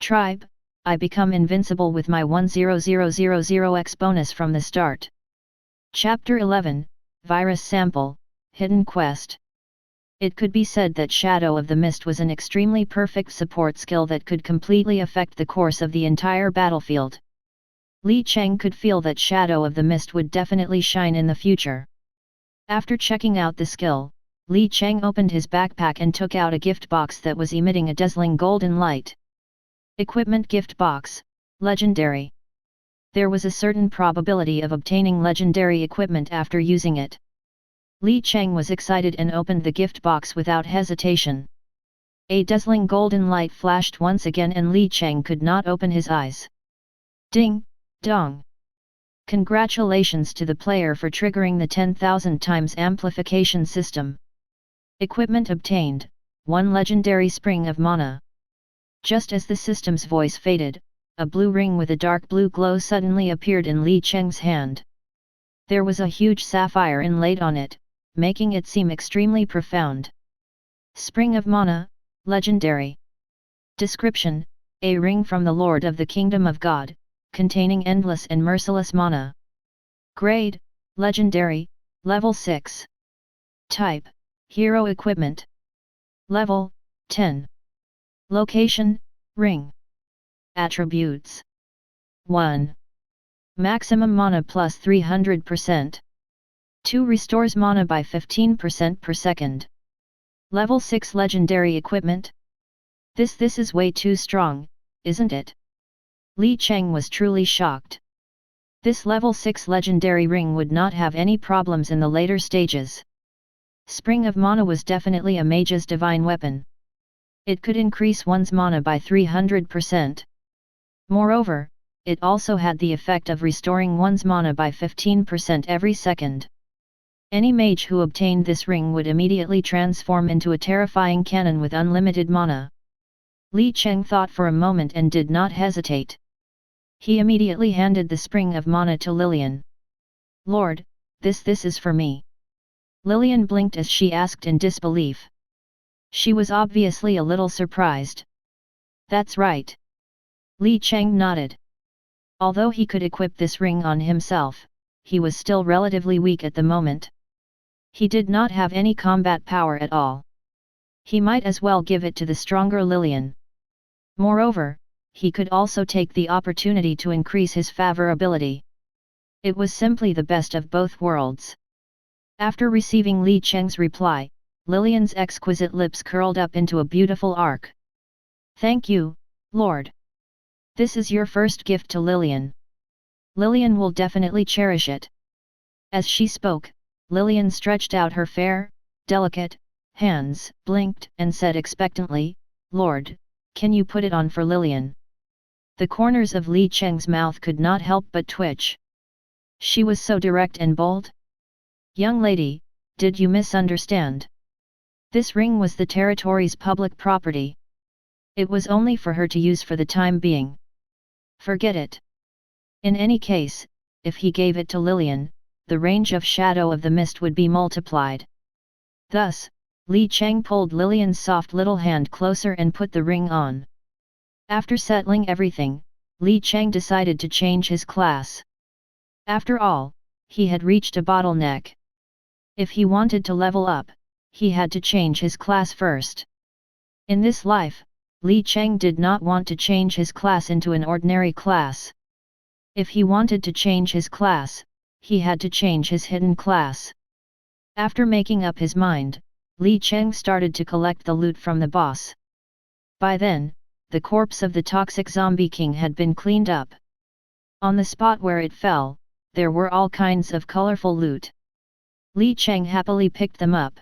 Tribe, I become invincible with my 10000x bonus from the start. Chapter 11, Virus Sample, Hidden Quest. It could be said that Shadow of the Mist was an extremely perfect support skill that could completely affect the course of the entire battlefield. Li Cheng could feel that Shadow of the Mist would definitely shine in the future. After checking out the skill, Li Cheng opened his backpack and took out a gift box that was emitting a dazzling golden light. Equipment gift box, legendary. There was a certain probability of obtaining legendary equipment after using it. Li Cheng was excited and opened the gift box without hesitation. A dazzling golden light flashed once again and Li Cheng could not open his eyes. Ding, dong. Congratulations to the player for triggering the 10,000 times amplification system. Equipment obtained, 1 legendary spring of mana. Just as the system's voice faded, a blue ring with a dark blue glow suddenly appeared in Li Cheng's hand. There was a huge sapphire inlaid on it, making it seem extremely profound. Spring of Mana, legendary. Description: a ring from the Lord of the Kingdom of God, containing endless and merciless mana. Grade: legendary, level 6. Type: hero equipment. Level: 10. Location: ring. Attributes: 1. Maximum mana plus 300%. 2. Restores mana by 15% per second. Level 6 legendary equipment? This is way too strong, isn't it? Li Cheng was truly shocked. This level 6 legendary ring would not have any problems in the later stages. Spring of Mana was definitely a mage's divine weapon. It could increase one's mana by 300%. Moreover, it also had the effect of restoring one's mana by 15% every second. Any mage who obtained this ring would immediately transform into a terrifying cannon with unlimited mana. Li Cheng thought for a moment and did not hesitate. He immediately handed the spring of mana to Lillian. Lord, this is for me. Lillian blinked as she asked in disbelief. She was obviously a little surprised. That's right. Li Cheng nodded. Although he could equip this ring on himself, he was still relatively weak at the moment. He did not have any combat power at all. He might as well give it to the stronger Lillian. Moreover, he could also take the opportunity to increase his favorability. It was simply the best of both worlds. After receiving Li Cheng's reply, Lillian's exquisite lips curled up into a beautiful arc. Thank you, Lord. This is your first gift to Lillian. Lillian will definitely cherish it. As she spoke, Lillian stretched out her fair, delicate hands, blinked and said expectantly, Lord, can you put it on for Lillian? The corners of Li Cheng's mouth could not help but twitch. She was so direct and bold. Young lady, did you misunderstand? This ring was the territory's public property. It was only for her to use for the time being. Forget it. In any case, if he gave it to Lillian, the range of Shadow of the Mist would be multiplied. Thus, Li Cheng pulled Lillian's soft little hand closer and put the ring on. After settling everything, Li Cheng decided to change his class. After all, he had reached a bottleneck. If he wanted to level up, he had to change his class first. In this life, Li Cheng did not want to change his class into an ordinary class. If he wanted to change his class, he had to change his hidden class. After making up his mind, Li Cheng started to collect the loot from the boss. By then, the corpse of the toxic zombie king had been cleaned up. On the spot where it fell, there were all kinds of colorful loot. Li Cheng happily picked them up.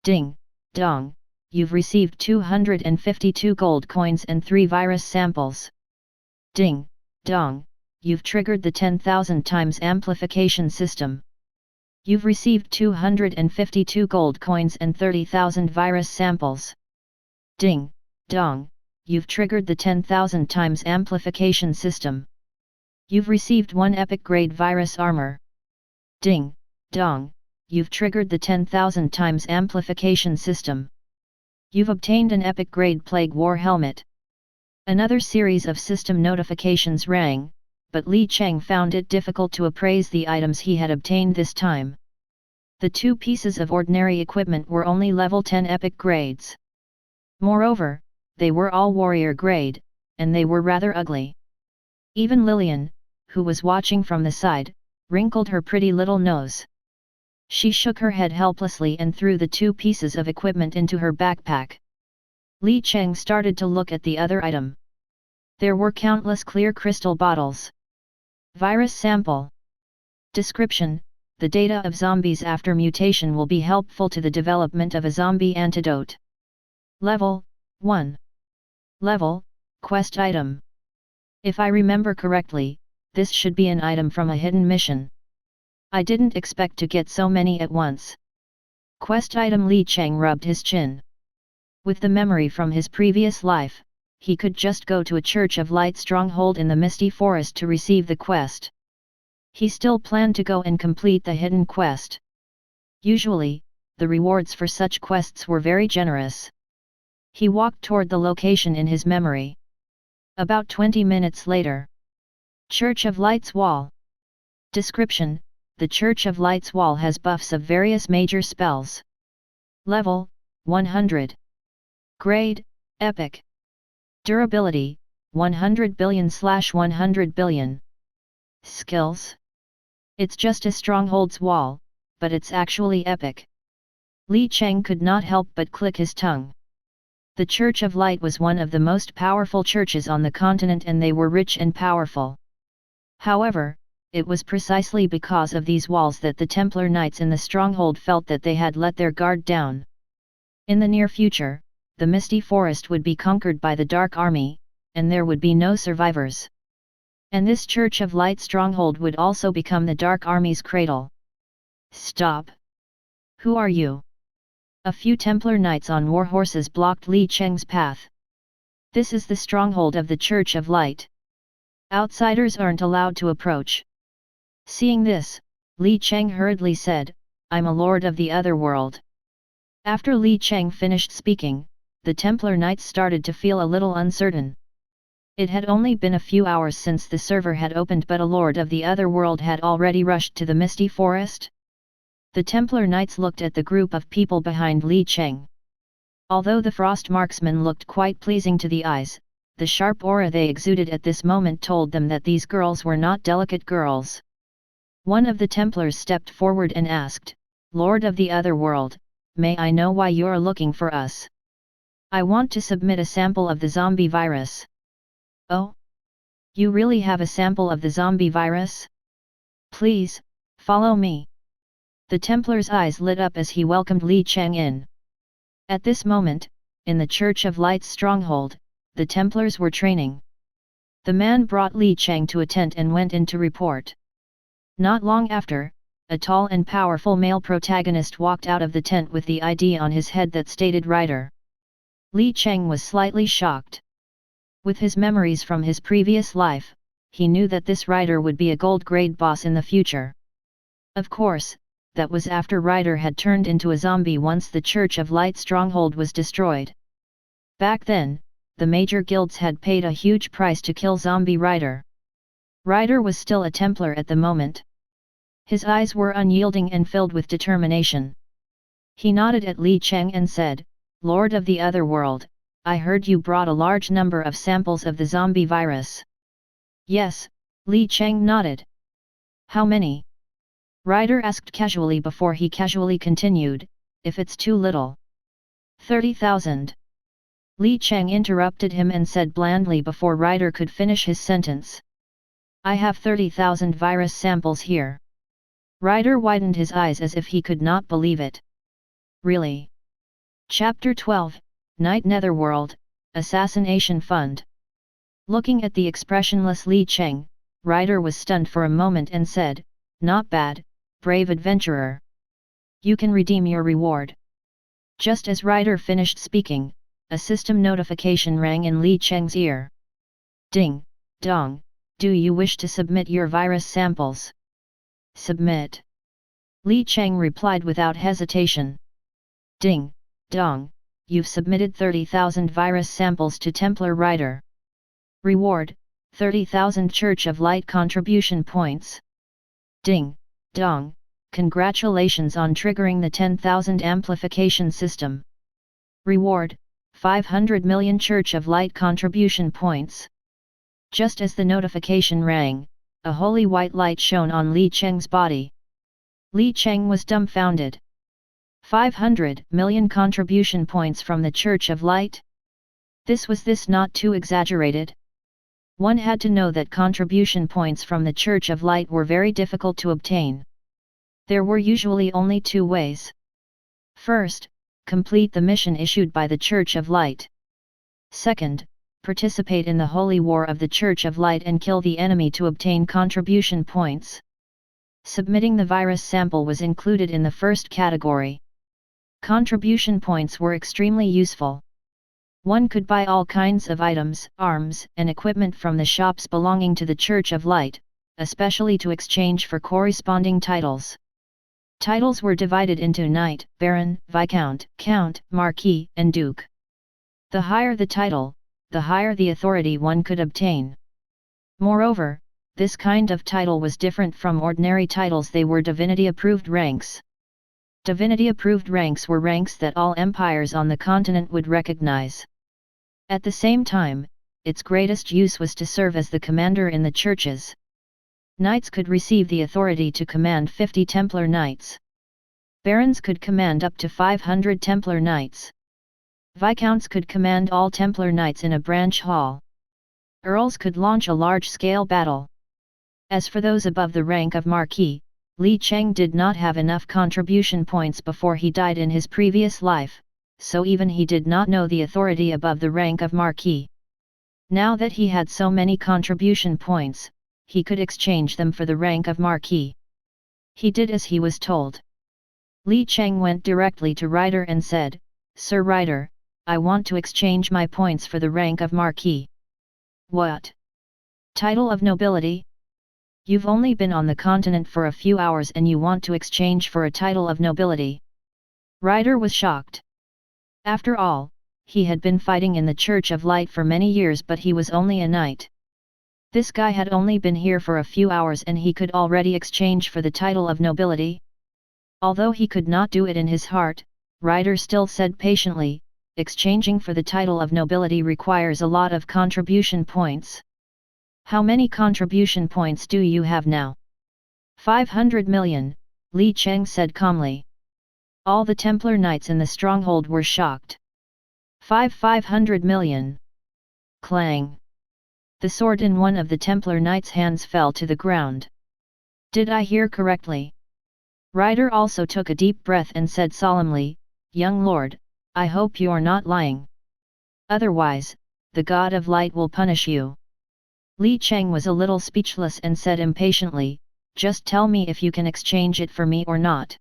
Ding, dong, you've received 252 gold coins and 3 virus samples. Ding, dong, you've triggered the 10,000 times amplification system. You've received 252 gold coins and 30,000 virus samples. Ding, dong, you've triggered the 10,000 times amplification system. You've received 1 epic grade virus armor. Ding, dong, you've triggered the 10,000 times amplification system. You've obtained an epic grade plague war helmet. Another series of system notifications rang, but Li Cheng found it difficult to appraise the items he had obtained this time. The 2 pieces of ordinary equipment were only level 10 epic grades. Moreover, they were all warrior grade, and they were rather ugly. Even Lillian, who was watching from the side, wrinkled her pretty little nose. She shook her head helplessly and threw the 2 pieces of equipment into her backpack. Li Cheng started to look at the other item. There were countless clear crystal bottles. Virus sample. Description: the data of zombies after mutation will be helpful to the development of a zombie antidote. Level 1. Level, quest item. If I remember correctly, this should be an item from a hidden mission. I didn't expect to get so many at once. Quest item. Li Cheng rubbed his chin. With the memory from his previous life, he could just go to a Church of Light stronghold in the Misty Forest to receive the quest. He still planned to go and complete the hidden quest. Usually, the rewards for such quests were very generous. He walked toward the location in his memory. About 20 minutes later. Church of Light's Wall. Description: the Church of Light's Wall has buffs of various major spells. Level 100. Grade Epic. Durability 100 billion/100 billion. Skills: it's just a stronghold's wall, but it's actually epic. Li Cheng could not help but click his tongue. The Church of Light was one of the most powerful churches on the continent, and they were rich and powerful. However, it was precisely because of these walls that the Templar Knights in the stronghold felt that they had let their guard down. In the near future, the Misty Forest would be conquered by the Dark Army, and there would be no survivors. And this Church of Light stronghold would also become the Dark Army's cradle. Stop! Who are you? A few Templar Knights on war horses blocked Li Cheng's path. This is the stronghold of the Church of Light. Outsiders aren't allowed to approach. Seeing this, Li Cheng hurriedly said, I'm a lord of the Otherworld. After Li Cheng finished speaking, the Templar Knights started to feel a little uncertain. It had only been a few hours since the server had opened, but a lord of the Otherworld had already rushed to the Misty Forest. The Templar Knights looked at the group of people behind Li Cheng. Although the frost marksmen looked quite pleasing to the eyes, the sharp aura they exuded at this moment told them that these girls were not delicate girls. One of the Templars stepped forward and asked, Lord of the Otherworld, may I know why you're looking for us? I want to submit a sample of the zombie virus. Oh? You really have a sample of the zombie virus? Please, follow me. The Templar's eyes lit up as he welcomed Li Cheng in. At this moment, in the Church of Light's stronghold, the Templars were training. The man brought Li Cheng to a tent and went in to report. Not long after, a tall and powerful male protagonist walked out of the tent with the ID on his head that stated Rider. Li Cheng was slightly shocked. With his memories from his previous life, he knew that this Rider would be a gold-grade boss in the future. Of course, that was after Rider had turned into a zombie once the Church of Light stronghold was destroyed. Back then, the major guilds had paid a huge price to kill zombie Rider. Rider was still a Templar at the moment. His eyes were unyielding and filled with determination. He nodded at Li Cheng and said, Lord of the Otherworld, I heard you brought a large number of samples of the zombie virus. Yes, Li Cheng nodded. How many? Rider asked casually before he casually continued, if it's too little. 30,000. Li Cheng interrupted him and said blandly before Rider could finish his sentence. I have 30,000 virus samples here. Rider widened his eyes as if he could not believe it. Really? Chapter 12, Night Netherworld, Assassination Fund. Looking at the expressionless Li Cheng, Rider was stunned for a moment and said, Not bad, brave adventurer. You can redeem your reward. Just as Rider finished speaking, a system notification rang in Li Cheng's ear. Ding, dong, do you wish to submit your virus samples? Submit. Li Cheng replied without hesitation. Ding, dong, you've submitted 30,000 virus samples to Templar Rider. Reward, 30,000 Church of Light contribution points. Ding, dong, congratulations on triggering the 10,000 amplification system. Reward, 500 million Church of Light contribution points. Just as the notification rang, a holy white light shone on Li Cheng's body. Li Cheng was dumbfounded. 500 million contribution points from the Church of Light? Was this not too exaggerated? One had to know that contribution points from the Church of Light were very difficult to obtain. There were usually only two ways. First, complete the mission issued by the Church of Light. Second, participate in the holy war of the Church of Light and kill the enemy to obtain contribution points. Submitting the virus sample was included in the first category. Contribution points were extremely useful. One could buy all kinds of items, arms, and equipment from the shops belonging to the Church of Light, especially to exchange for corresponding titles. Titles were divided into Knight, Baron, Viscount, Count, Marquis, and Duke. The higher the title, the higher the authority one could obtain. Moreover, this kind of title was different from ordinary titles. They were divinity-approved ranks. Divinity-approved ranks were ranks that all empires on the continent would recognize. At the same time, its greatest use was to serve as the commander in the churches. Knights could receive the authority to command 50 Templar Knights. Barons could command up to 500 Templar Knights. Viscounts could command all Templar Knights in a branch hall. Earls could launch a large-scale battle. As for those above the rank of Marquis, Li Cheng did not have enough contribution points before he died in his previous life, so even he did not know the authority above the rank of Marquis. Now that he had so many contribution points, he could exchange them for the rank of Marquis. He did as he was told. Li Cheng went directly to Rider and said, "Sir Rider, I want to exchange my points for the rank of Marquis." "What? Title of nobility? You've only been on the continent for a few hours and you want to exchange for a title of nobility?" Rider was shocked. After all, he had been fighting in the Church of Light for many years, but he was only a knight. This guy had only been here for a few hours and he could already exchange for the title of nobility? Although he could not do it in his heart, Rider still said patiently, "Exchanging for the title of nobility requires a lot of contribution points." "How many contribution points do you have now?" 500 million, Li Cheng said calmly. All the Templar Knights in the stronghold were shocked. 500 million. Clang. The sword in one of the Templar Knight's hands fell to the ground. "Did I hear correctly?" Rider also took a deep breath and said solemnly, "Young lord, I hope you're not lying. Otherwise, the God of Light will punish you." Li Cheng was a little speechless and said impatiently, "Just tell me if you can exchange it for me or not."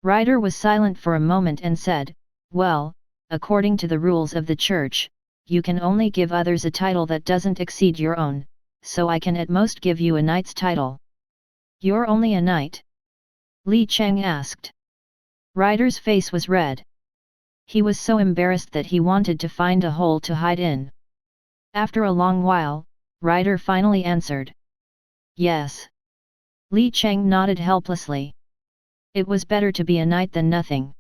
Rider was silent for a moment and said, "Well, according to the rules of the church, you can only give others a title that doesn't exceed your own, so I can at most give you a knight's title." "You're only a knight?" Li Cheng asked. Rider's face was red. He was so embarrassed that he wanted to find a hole to hide in. After a long while, Rider finally answered. "Yes." Li Cheng nodded helplessly. It was better to be a knight than nothing.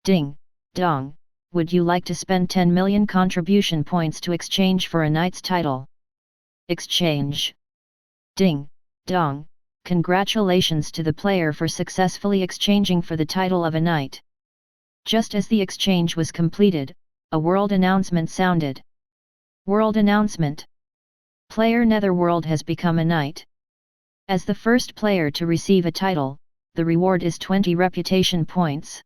Ding, dong, would you like to spend 10 million contribution points to exchange for a knight's title? Exchange. Ding, dong, congratulations to the player for successfully exchanging for the title of a knight. Just as the exchange was completed, a world announcement sounded. World announcement. Player Netherworld has become a knight. As the first player to receive a title, the reward is 20 reputation points.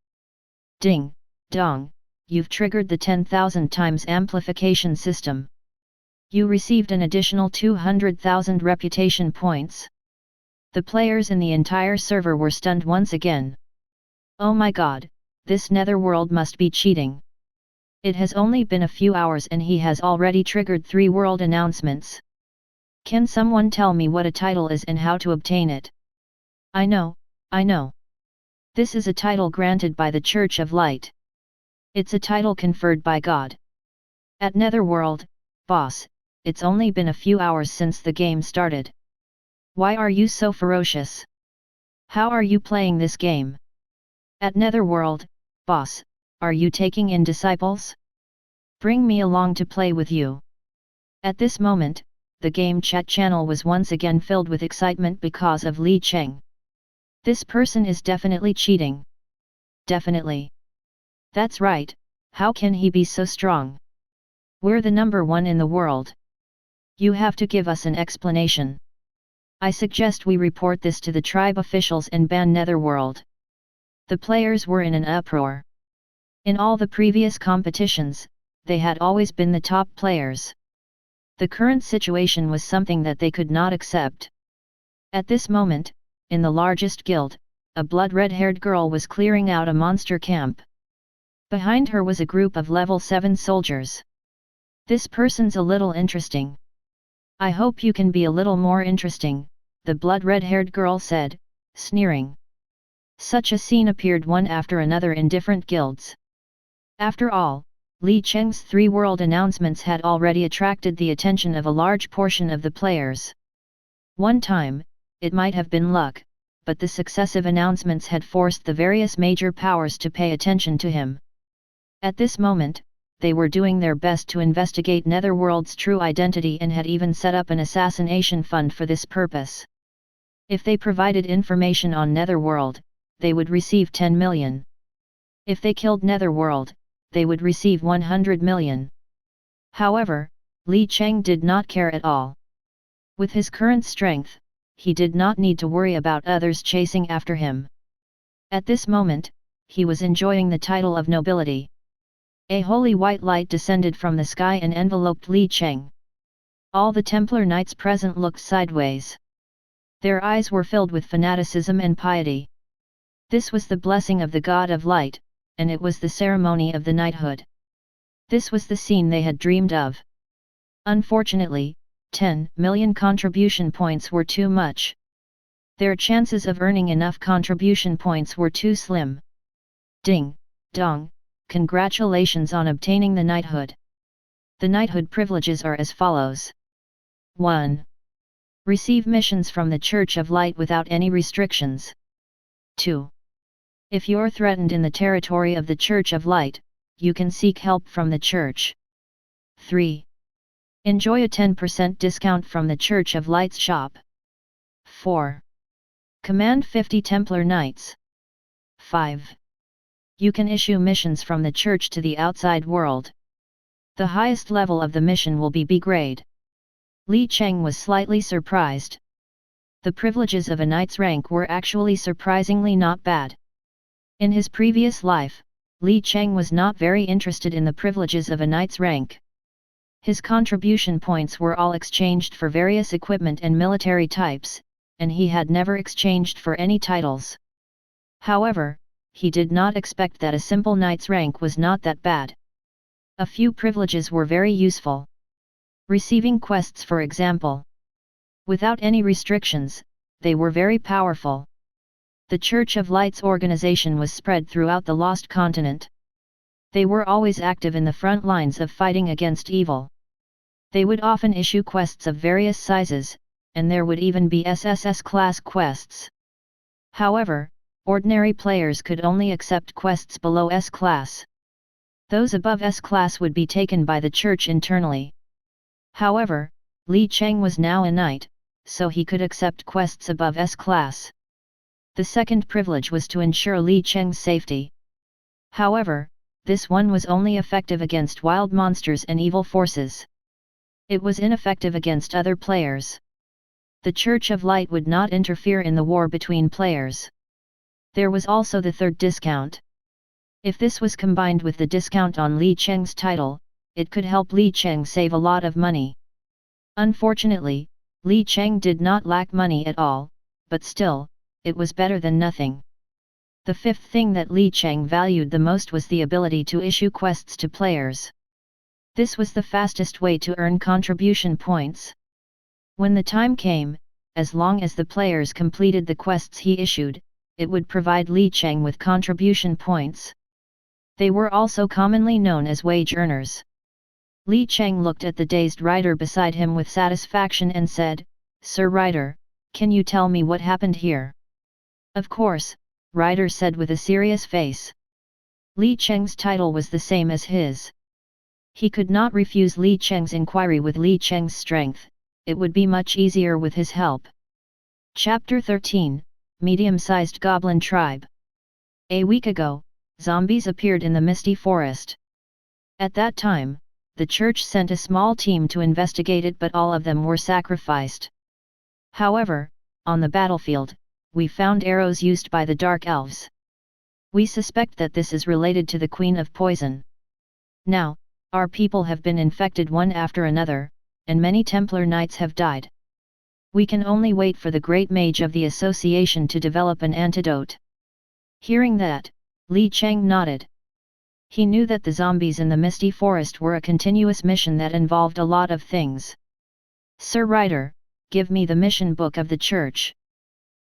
Ding, dong, you've triggered the 10,000 times amplification system. You received an additional 200,000 reputation points. The players in the entire server were stunned once again. Oh my god, this Netherworld must be cheating. It has only been a few hours and he has already triggered 3 world announcements. Can someone tell me what a title is and how to obtain it? I know. This is a title granted by the Church of Light. It's a title conferred by God. At Netherworld, boss, it's only been a few hours since the game started. Why are you so ferocious? How are you playing this game? At Netherworld, boss, are you taking in disciples? Bring me along to play with you. At this moment, the game chat channel was once again filled with excitement because of Li Cheng. This person is definitely cheating. Definitely. That's right, how can he be so strong? We're the number one in the world. You have to give us an explanation. I suggest we report this to the tribe officials and ban Netherworld. The players were in an uproar. In all the previous competitions, they had always been the top players. The current situation was something that they could not accept. At this moment, in the largest guild, a blood-red-haired girl was clearing out a monster camp. Behind her was a group of level 7 soldiers. This person's a little interesting. I hope you can be a little more interesting, the blood-red-haired girl said, sneering. Such a scene appeared one after another in different guilds. After all, Li Cheng's 3 world announcements had already attracted the attention of a large portion of the players. One time, it might have been luck, but the successive announcements had forced the various major powers to pay attention to him. At this moment, they were doing their best to investigate Netherworld's true identity and had even set up an assassination fund for this purpose. If they provided information on Netherworld, they would receive 10 million. If they killed Netherworld, they would receive 100 million. However, Li Cheng did not care at all. With his current strength, he did not need to worry about others chasing after him. At this moment, he was enjoying the title of nobility. A holy white light descended from the sky and enveloped Li Cheng. All the Templar knights present looked sideways. Their eyes were filled with fanaticism and piety. This was the blessing of the God of Light, and it was the ceremony of the knighthood. This was the scene they had dreamed of. Unfortunately, 10 million contribution points were too much. Their chances of earning enough contribution points were too slim. Ding, dong, congratulations on obtaining the knighthood. The knighthood privileges are as follows. 1. Receive missions from the Church of Light without any restrictions. 2. If you're threatened in the territory of the Church of Light, you can seek help from the Church. 3. Enjoy a 10% discount from the Church of Light's shop. 4. Command 50 Templar Knights. 5. You can issue missions from the Church to the outside world. The highest level of the mission will be B grade. Li Cheng was slightly surprised. The privileges of a knight's rank were actually surprisingly not bad. In his previous life, Li Cheng was not very interested in the privileges of a knight's rank. His contribution points were all exchanged for various equipment and military types, and he had never exchanged for any titles. However, he did not expect that a simple knight's rank was not that bad. A few privileges were very useful. Receiving quests, for example. Without any restrictions, they were very powerful. The Church of Light's organization was spread throughout the Lost Continent. They were always active in the front lines of fighting against evil. They would often issue quests of various sizes, and there would even be SSS class quests. However, ordinary players could only accept quests below S class. Those above S class would be taken by the Church internally. However, Li Cheng was now a knight, so he could accept quests above S class. The second privilege was to ensure Li Cheng's safety. However, this one was only effective against wild monsters and evil forces. It was ineffective against other players. The Church of Light would not interfere in the war between players. There was also the third discount. If this was combined with the discount on Li Cheng's title, it could help Li Cheng save a lot of money. Unfortunately, Li Cheng did not lack money at all, but still, it was better than nothing. The fifth thing that Li Cheng valued the most was the ability to issue quests to players. This was the fastest way to earn contribution points. When the time came, as long as the players completed the quests he issued, it would provide Li Cheng with contribution points. They were also commonly known as wage earners. Li Cheng looked at the dazed rider beside him with satisfaction and said, "Sir Rider, can you tell me what happened here?" "Of course," Rider said with a serious face. Li Cheng's title was the same as his. He could not refuse Li Cheng's inquiry. With Li Cheng's strength, it would be much easier with his help. Chapter 13, Medium-Sized Goblin Tribe. A week ago, zombies appeared in the misty forest. At that time, the church sent a small team to investigate it, but all of them were sacrificed. However, on the battlefield, we found arrows used by the Dark Elves. We suspect that this is related to the Queen of Poison. Now, our people have been infected one after another, and many Templar Knights have died. We can only wait for the great mage of the association to develop an antidote." Hearing that, Li Cheng nodded. He knew that the zombies in the misty forest were a continuous mission that involved a lot of things. "Sir Rider, give me the mission book of the church.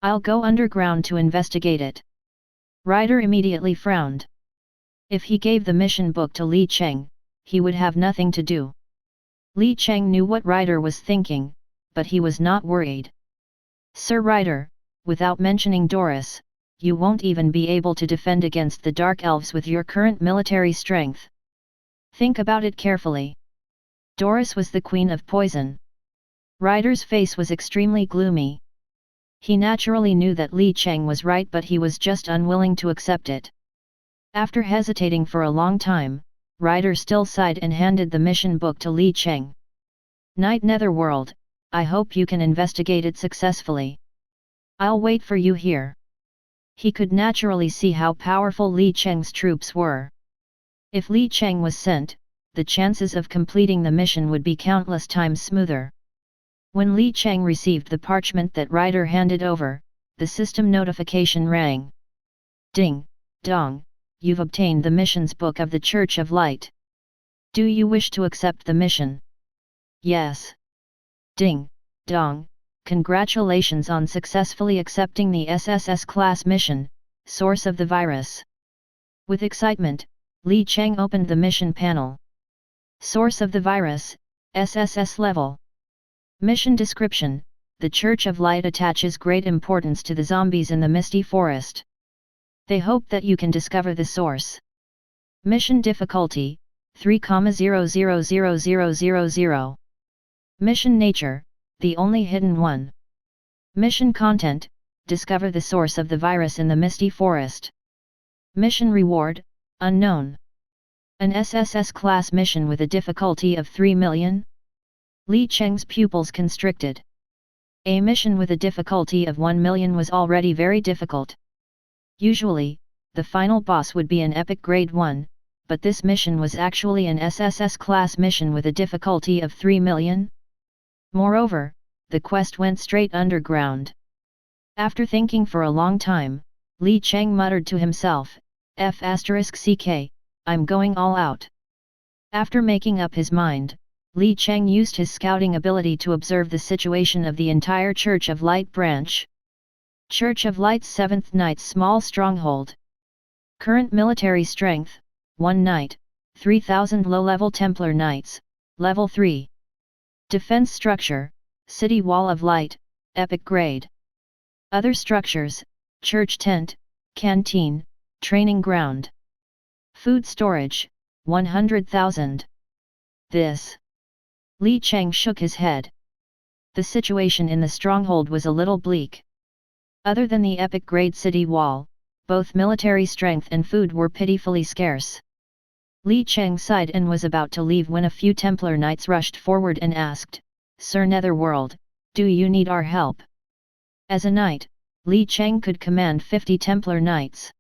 I'll go underground to investigate it." Rider immediately frowned. If he gave the mission book to Li Cheng, he would have nothing to do. Li Cheng knew what Rider was thinking, but he was not worried. "Sir Rider, without mentioning Doris, you won't even be able to defend against the Dark Elves with your current military strength. Think about it carefully. Doris was the Queen of Poison." Rider's face was extremely gloomy. He naturally knew that Li Cheng was right, but he was just unwilling to accept it. After hesitating for a long time, Rider still sighed and handed the mission book to Li Cheng. "Knight Netherworld, I hope you can investigate it successfully. I'll wait for you here." He could naturally see how powerful Li Cheng's troops were. If Li Cheng was sent, the chances of completing the mission would be countless times smoother. When Li Cheng received the parchment that Rider handed over, the system notification rang. "Ding, dong, you've obtained the missions book of the Church of Light. Do you wish to accept the mission?" "Yes." "Ding, dong, congratulations on successfully accepting the SSS class mission, Source of the Virus." With excitement, Li Cheng opened the mission panel. Source of the Virus, SSS level. Mission description: the Church of Light attaches great importance to the zombies in the misty forest. They hope that you can discover the source. Mission difficulty, 3,0000000. Mission nature, the only hidden one. Mission content, discover the source of the virus in the misty forest. Mission reward, unknown. An SSS class mission with a difficulty of 3 million? Li Cheng's pupils constricted. A mission with a difficulty of 1 million was already very difficult. Usually, the final boss would be an epic grade 1, but this mission was actually an SSS class mission with a difficulty of 3 million? Moreover, the quest went straight underground. After thinking for a long time, Li Cheng muttered to himself, "F***ck, I'm going all out." After making up his mind, Li Cheng used his scouting ability to observe the situation of the entire Church of Light branch. Church of Light's 7th Knight's small stronghold. Current military strength, 1 Knight, 3000 low-level Templar Knights, level 3. Defense structure, City Wall of Light, epic grade. Other structures, church tent, canteen, training ground. Food storage, 100,000. This. Li Cheng shook his head. The situation in the stronghold was a little bleak. Other than the epic grade city wall, both military strength and food were pitifully scarce. Li Cheng sighed and was about to leave when a few Templar Knights rushed forward and asked, "Sir Netherworld, do you need our help?" As a knight, Li Cheng could command 50 Templar Knights.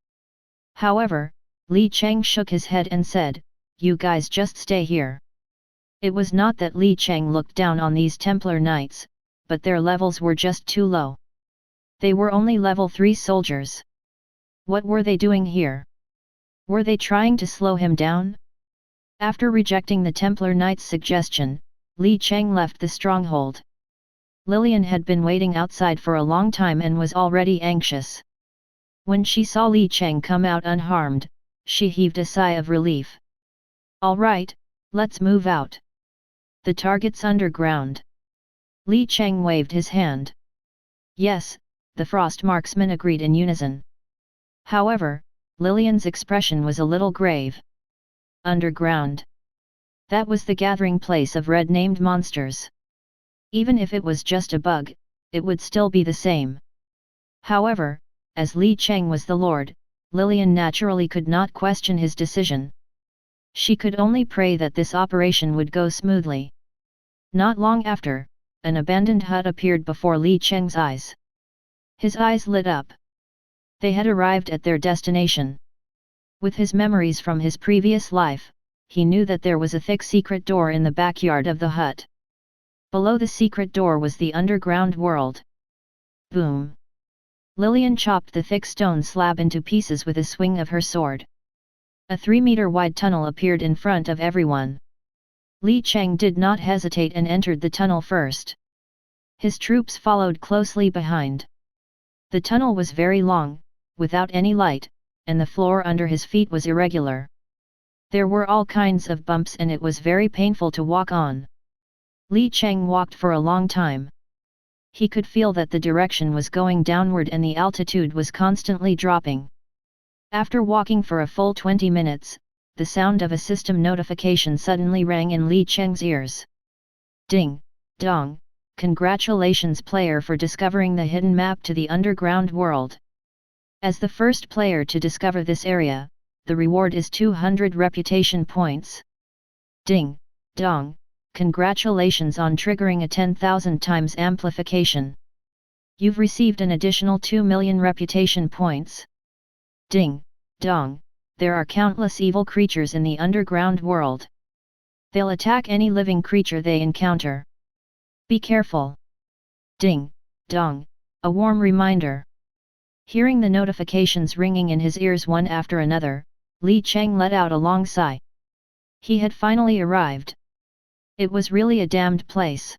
However, Li Cheng shook his head and said, "You guys just stay here." It was not that Li Cheng looked down on these Templar Knights, but their levels were just too low. They were only level 3 soldiers. What were they doing here? Were they trying to slow him down? After rejecting the Templar Knight's suggestion, Li Cheng left the stronghold. Lillian had been waiting outside for a long time and was already anxious. When she saw Li Cheng come out unharmed, she heaved a sigh of relief. "All right, Let's move out. The target's underground. Li Cheng waved his hand. Yes, the frost marksmen agreed in unison. However, Lillian's expression was a little grave. Underground. That was the gathering place of red-named monsters. Even if it was just a bug, it would still be the same. However, as Li Cheng was the lord, Lillian naturally could not question his decision. She could only pray that this operation would go smoothly. Not long after, an abandoned hut appeared before Li Cheng's eyes. His eyes lit up. They had arrived at their destination. With his memories from his previous life, he knew that there was a thick secret door in the backyard of the hut. Below the secret door was the underground world. Boom! Lillian chopped the thick stone slab into pieces with a swing of her sword. A 3-meter-wide tunnel appeared in front of everyone. Li Cheng did not hesitate and entered the tunnel first. His troops followed closely behind. The tunnel was very long, without any light, and the floor under his feet was irregular. There were all kinds of bumps and it was very painful to walk on. Li Cheng walked for a long time. He could feel that the direction was going downward and the altitude was constantly dropping. After walking for a full 20 minutes, the sound of a system notification suddenly rang in Li Cheng's ears. Ding, dong, congratulations player for discovering the hidden map to the underground world. As the first player to discover this area, the reward is 200 reputation points. Ding, dong, congratulations on triggering a 10,000 times amplification. You've received an additional 2 million reputation points. Ding, dong, there are countless evil creatures in the underground world. They'll attack any living creature they encounter. Be careful. Ding, dong, a warm reminder. Hearing the notifications ringing in his ears one after another, Li Cheng let out a long sigh. He had finally arrived. It was really a damned place.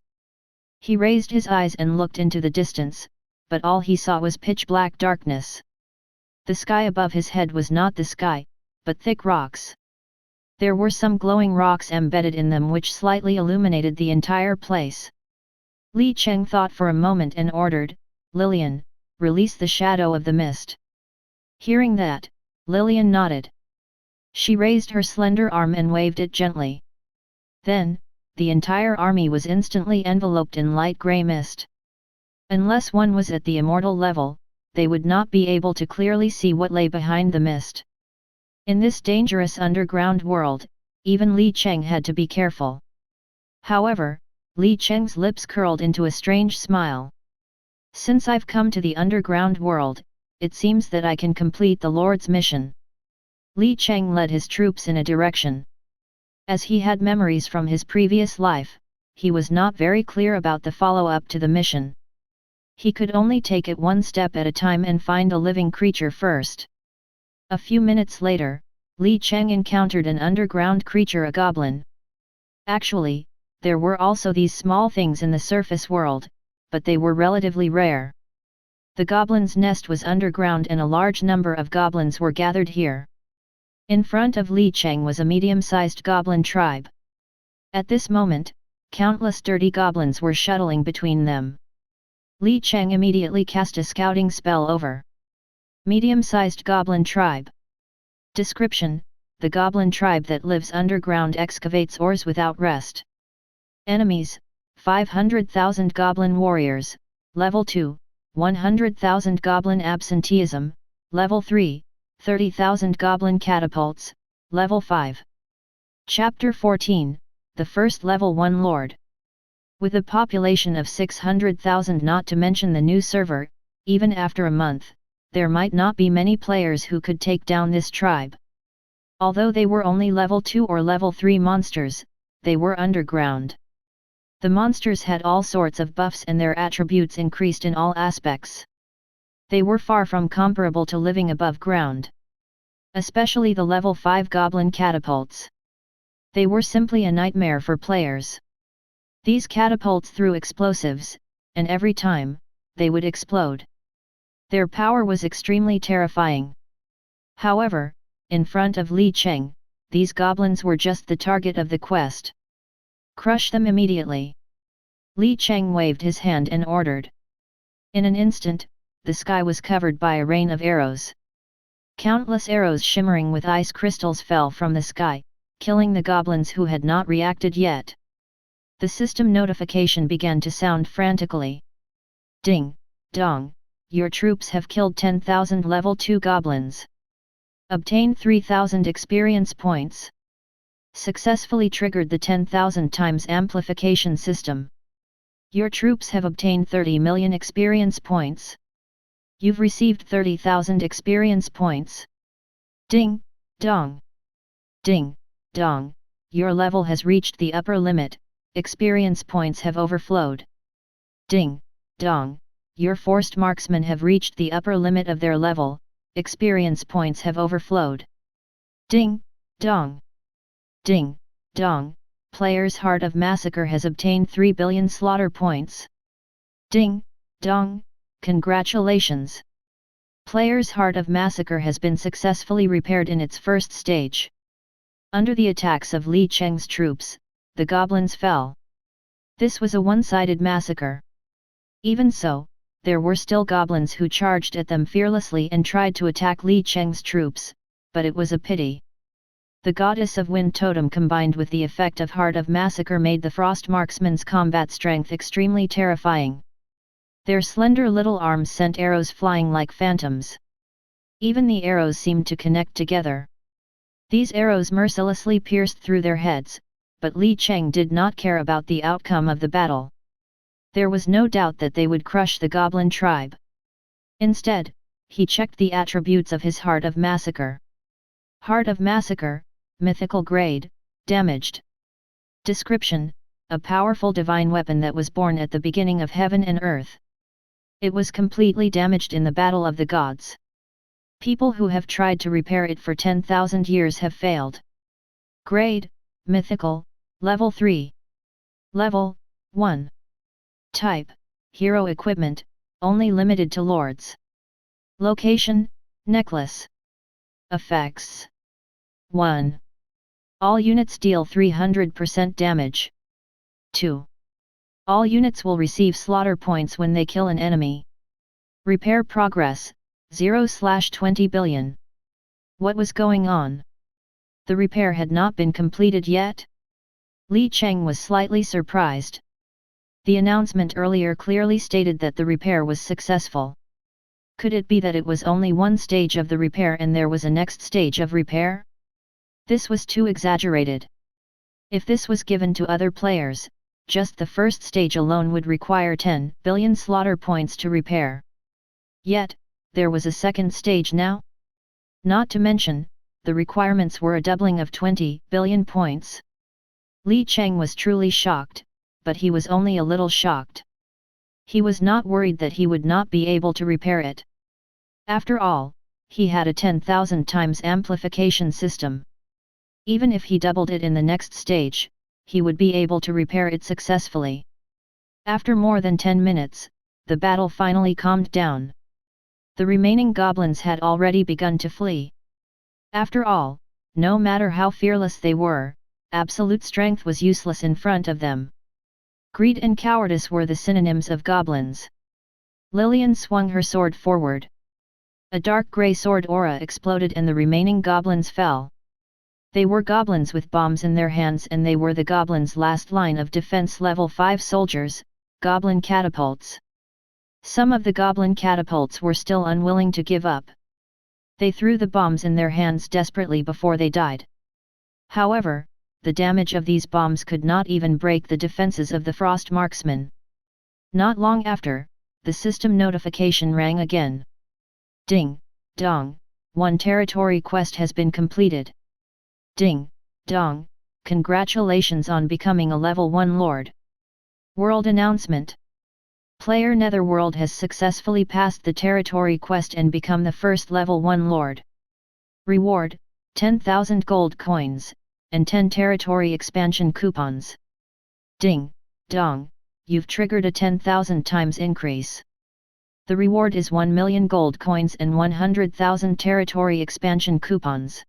He raised his eyes and looked into the distance, but all he saw was pitch-black darkness. The sky above his head was not the sky, but thick rocks. There were some glowing rocks embedded in them which slightly illuminated the entire place. Li Cheng thought for a moment and ordered, "Lillian, release the shadow of the mist." Hearing that, Lillian nodded. She raised her slender arm and waved it gently. Then, the entire army was instantly enveloped in light grey mist. Unless one was at the immortal level, they would not be able to clearly see what lay behind the mist. In this dangerous underground world, even Li Cheng had to be careful. However, Li Cheng's lips curled into a strange smile. Since I've come to the underground world, it seems that I can complete the Lord's mission. Li Cheng led his troops in a direction. As he had memories from his previous life, he was not very clear about the follow-up to the mission. He could only take it one step at a time and find a living creature first. A few minutes later, Li Cheng encountered an underground creature, a goblin. Actually, there were also these small things in the surface world, but they were relatively rare. The goblin's nest was underground and a large number of goblins were gathered here. In front of Li Cheng was a medium-sized goblin tribe. At this moment, countless dirty goblins were shuttling between them. Li Cheng immediately cast a scouting spell over. Medium-sized goblin tribe. Description: the goblin tribe that lives underground excavates ores without rest. Enemies: 500,000 goblin warriors, level 2, 100,000 goblin absenteeism, level 3, 30,000 goblin catapults, level 5. Chapter 14, the first level 1 lord. With a population of 600,000, not to mention the new server, even after a month, there might not be many players who could take down this tribe. Although they were only level 2 or level 3 monsters, they were underground. The monsters had all sorts of buffs and their attributes increased in all aspects. They were far from comparable to living above ground. Especially the level 5 goblin catapults. They were simply a nightmare for players. These catapults threw explosives, and every time, they would explode. Their power was extremely terrifying. However, in front of Li Cheng, these goblins were just the target of the quest. Crush them immediately. Li Cheng waved his hand and ordered. In an instant, the sky was covered by a rain of arrows. Countless arrows shimmering with ice crystals fell from the sky, killing the goblins who had not reacted yet. The system notification began to sound frantically. Ding, dong, your troops have killed 10,000 level 2 goblins. Obtain 3,000 experience points. Successfully triggered the 10,000 times amplification system. Your troops have obtained 30 million experience points. You've received 30,000 experience points. Ding, dong. Ding, dong, your level has reached the upper limit, experience points have overflowed. Ding, dong, your forced marksmen have reached the upper limit of their level, experience points have overflowed. Ding, dong. Ding, dong, player's Heart of Massacre has obtained 3 billion slaughter points. Ding, dong, congratulations. Player's Heart of Massacre has been successfully repaired in its first stage. Under the attacks of Li Cheng's troops, the goblins fell. This was a one-sided massacre. Even so, there were still goblins who charged at them fearlessly and tried to attack Li Cheng's troops, but it was a pity. The Goddess of Wind Totem combined with the effect of Heart of Massacre made the Frost Marksman's combat strength extremely terrifying. Their slender little arms sent arrows flying like phantoms. Even the arrows seemed to connect together. These arrows mercilessly pierced through their heads, but Li Cheng did not care about the outcome of the battle. There was no doubt that they would crush the goblin tribe. Instead, he checked the attributes of his Heart of Massacre. Heart of Massacre, Mythical Grade, Damaged. Description: a powerful divine weapon that was born at the beginning of heaven and earth. It was completely damaged in the Battle of the Gods. People who have tried to repair it for 10,000 years have failed. Grade: Mythical, Level 3. Level: 1. Type: Hero Equipment, only limited to Lords. Location: Necklace. Effects: 1. All units deal 300% damage. 2. All units will receive slaughter points when they kill an enemy. Repair progress: 0/20 billion. What was going on? The repair had not been completed yet? Li Cheng was slightly surprised. The announcement earlier clearly stated that the repair was successful. Could it be that it was only one stage of the repair and there was a next stage of repair? This was too exaggerated. If this was given to other players, just the first stage alone would require 10 billion slaughter points to repair. Yet, there was a second stage now? Not to mention, the requirements were a doubling of 20 billion points. Li Cheng was truly shocked, but he was only a little shocked. He was not worried that he would not be able to repair it. After all, he had a 10,000 times amplification system. Even if he doubled it in the next stage, he would be able to repair it successfully. After more than 10 minutes, the battle finally calmed down. The remaining goblins had already begun to flee. After all, no matter how fearless they were, absolute strength was useless in front of them. Greed and cowardice were the synonyms of goblins. Lillian swung her sword forward. A dark grey sword aura exploded and the remaining goblins fell. They were goblins with bombs in their hands and they were the goblins' last line of defense. Level 5 soldiers, goblin catapults. Some of the goblin catapults were still unwilling to give up. They threw the bombs in their hands desperately before they died. However, the damage of these bombs could not even break the defenses of the Frost Marksmen. Not long after, the system notification rang again. Ding, dong, one territory quest has been completed. Ding, dong, congratulations on becoming a level 1 lord. World announcement. Player Netherworld has successfully passed the territory quest and become the first level 1 lord. Reward, 10,000 gold coins, and 10 territory expansion coupons. Ding, dong, you've triggered a 10,000 times increase. The reward is 1 million gold coins and 100,000 territory expansion coupons.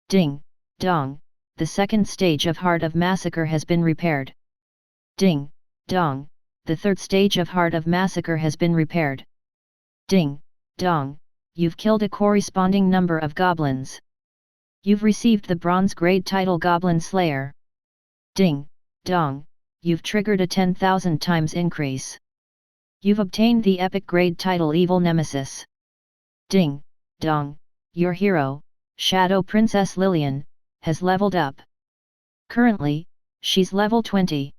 Ding, dong, the second stage of Heart of Massacre has been repaired. Ding, dong, the third stage of Heart of Massacre has been repaired. Ding, dong, you've killed a corresponding number of goblins. You've received the bronze grade title Goblin Slayer. Ding, dong, you've triggered a 10,000 times increase. You've obtained the epic grade title Evil Nemesis. Ding, dong, your hero, Shadow Princess Lillian, has leveled up. Currently, she's level 20.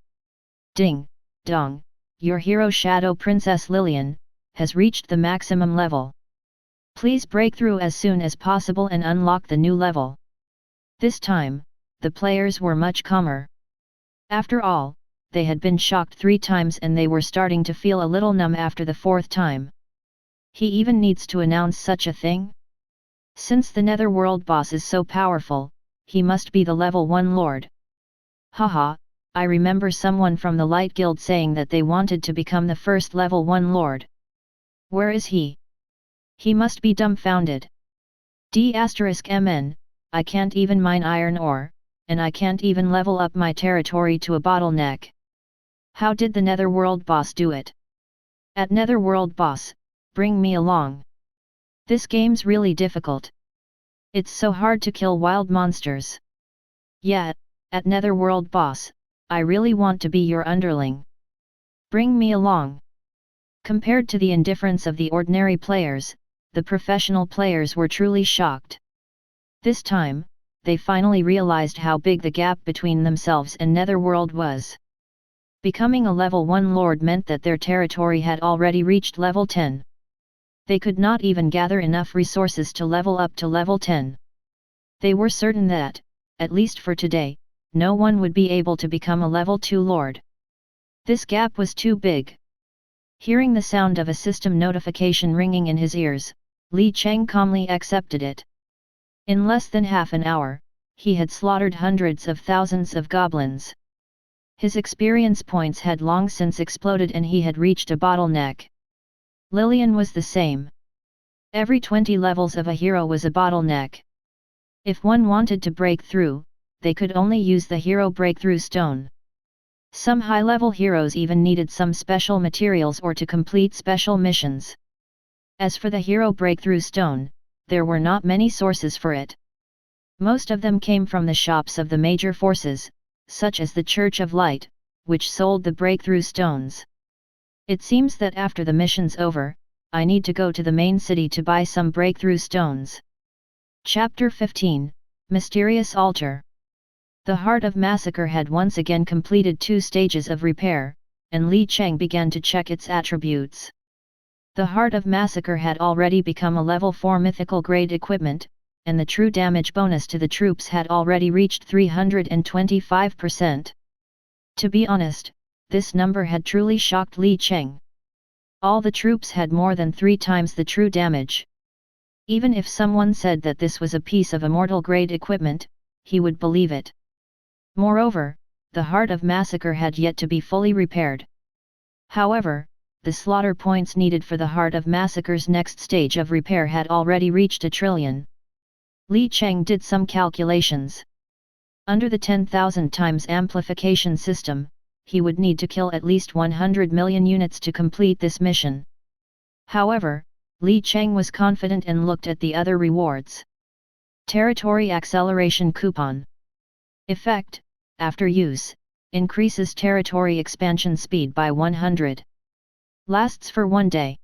Ding, dong, your hero Shadow Princess Lillian, has reached the maximum level. Please break through as soon as possible and unlock the new level. This time, the players were much calmer. After all, they had been shocked 3 times and they were starting to feel a little numb after the 4th time. He even needs to announce such a thing? Since the Netherworld boss is so powerful, he must be the level 1 lord. Haha, I remember someone from the Light Guild saying that they wanted to become the first level 1 lord. Where is he? He must be dumbfounded. D*MN, I can't even mine iron ore, and I can't even level up my territory to a bottleneck. How did the Netherworld boss do it? At Netherworld boss, bring me along. This game's really difficult. It's so hard to kill wild monsters. Yeah, at Netherworld boss, I really want to be your underling. Bring me along. Compared to the indifference of the ordinary players, the professional players were truly shocked. This time, they finally realized how big the gap between themselves and Netherworld was. Becoming a level 1 lord meant that their territory had already reached level 10. They could not even gather enough resources to level up to level 10. They were certain that, at least for today, no one would be able to become a level 2 lord. This gap was too big. Hearing the sound of a system notification ringing in his ears, Li Cheng calmly accepted it. In less than half an hour, he had slaughtered hundreds of thousands of goblins. His experience points had long since exploded and he had reached a bottleneck. Lillian was the same. Every 20 levels of a hero was a bottleneck. If one wanted to break through, they could only use the hero breakthrough stone. Some high-level heroes even needed some special materials or to complete special missions. As for the hero breakthrough stone, there were not many sources for it. Most of them came from the shops of the major forces, such as the Church of Light, which sold the breakthrough stones. It seems that after the mission's over, I need to go to the main city to buy some breakthrough stones. Chapter 15, Mysterious Altar. The Heart of Massacre had once again completed 2 stages of repair, and Li Cheng began to check its attributes. The Heart of Massacre had already become a level 4 mythical grade equipment, and the true damage bonus to the troops had already reached 325%. To be honest, this number had truly shocked Li Cheng. All the troops had more than 3 times the true damage. Even if someone said that this was a piece of immortal grade equipment, he would believe it. Moreover, the Heart of Massacre had yet to be fully repaired. However, the slaughter points needed for the Heart of Massacre's next stage of repair had already reached 1 trillion. Li Cheng did some calculations. Under the 10,000 times amplification system, he would need to kill at least 100 million units to complete this mission. However, Li Cheng was confident and looked at the other rewards. Territory Acceleration Coupon. Effect, after use, increases territory expansion speed by 100. Lasts for 1 day.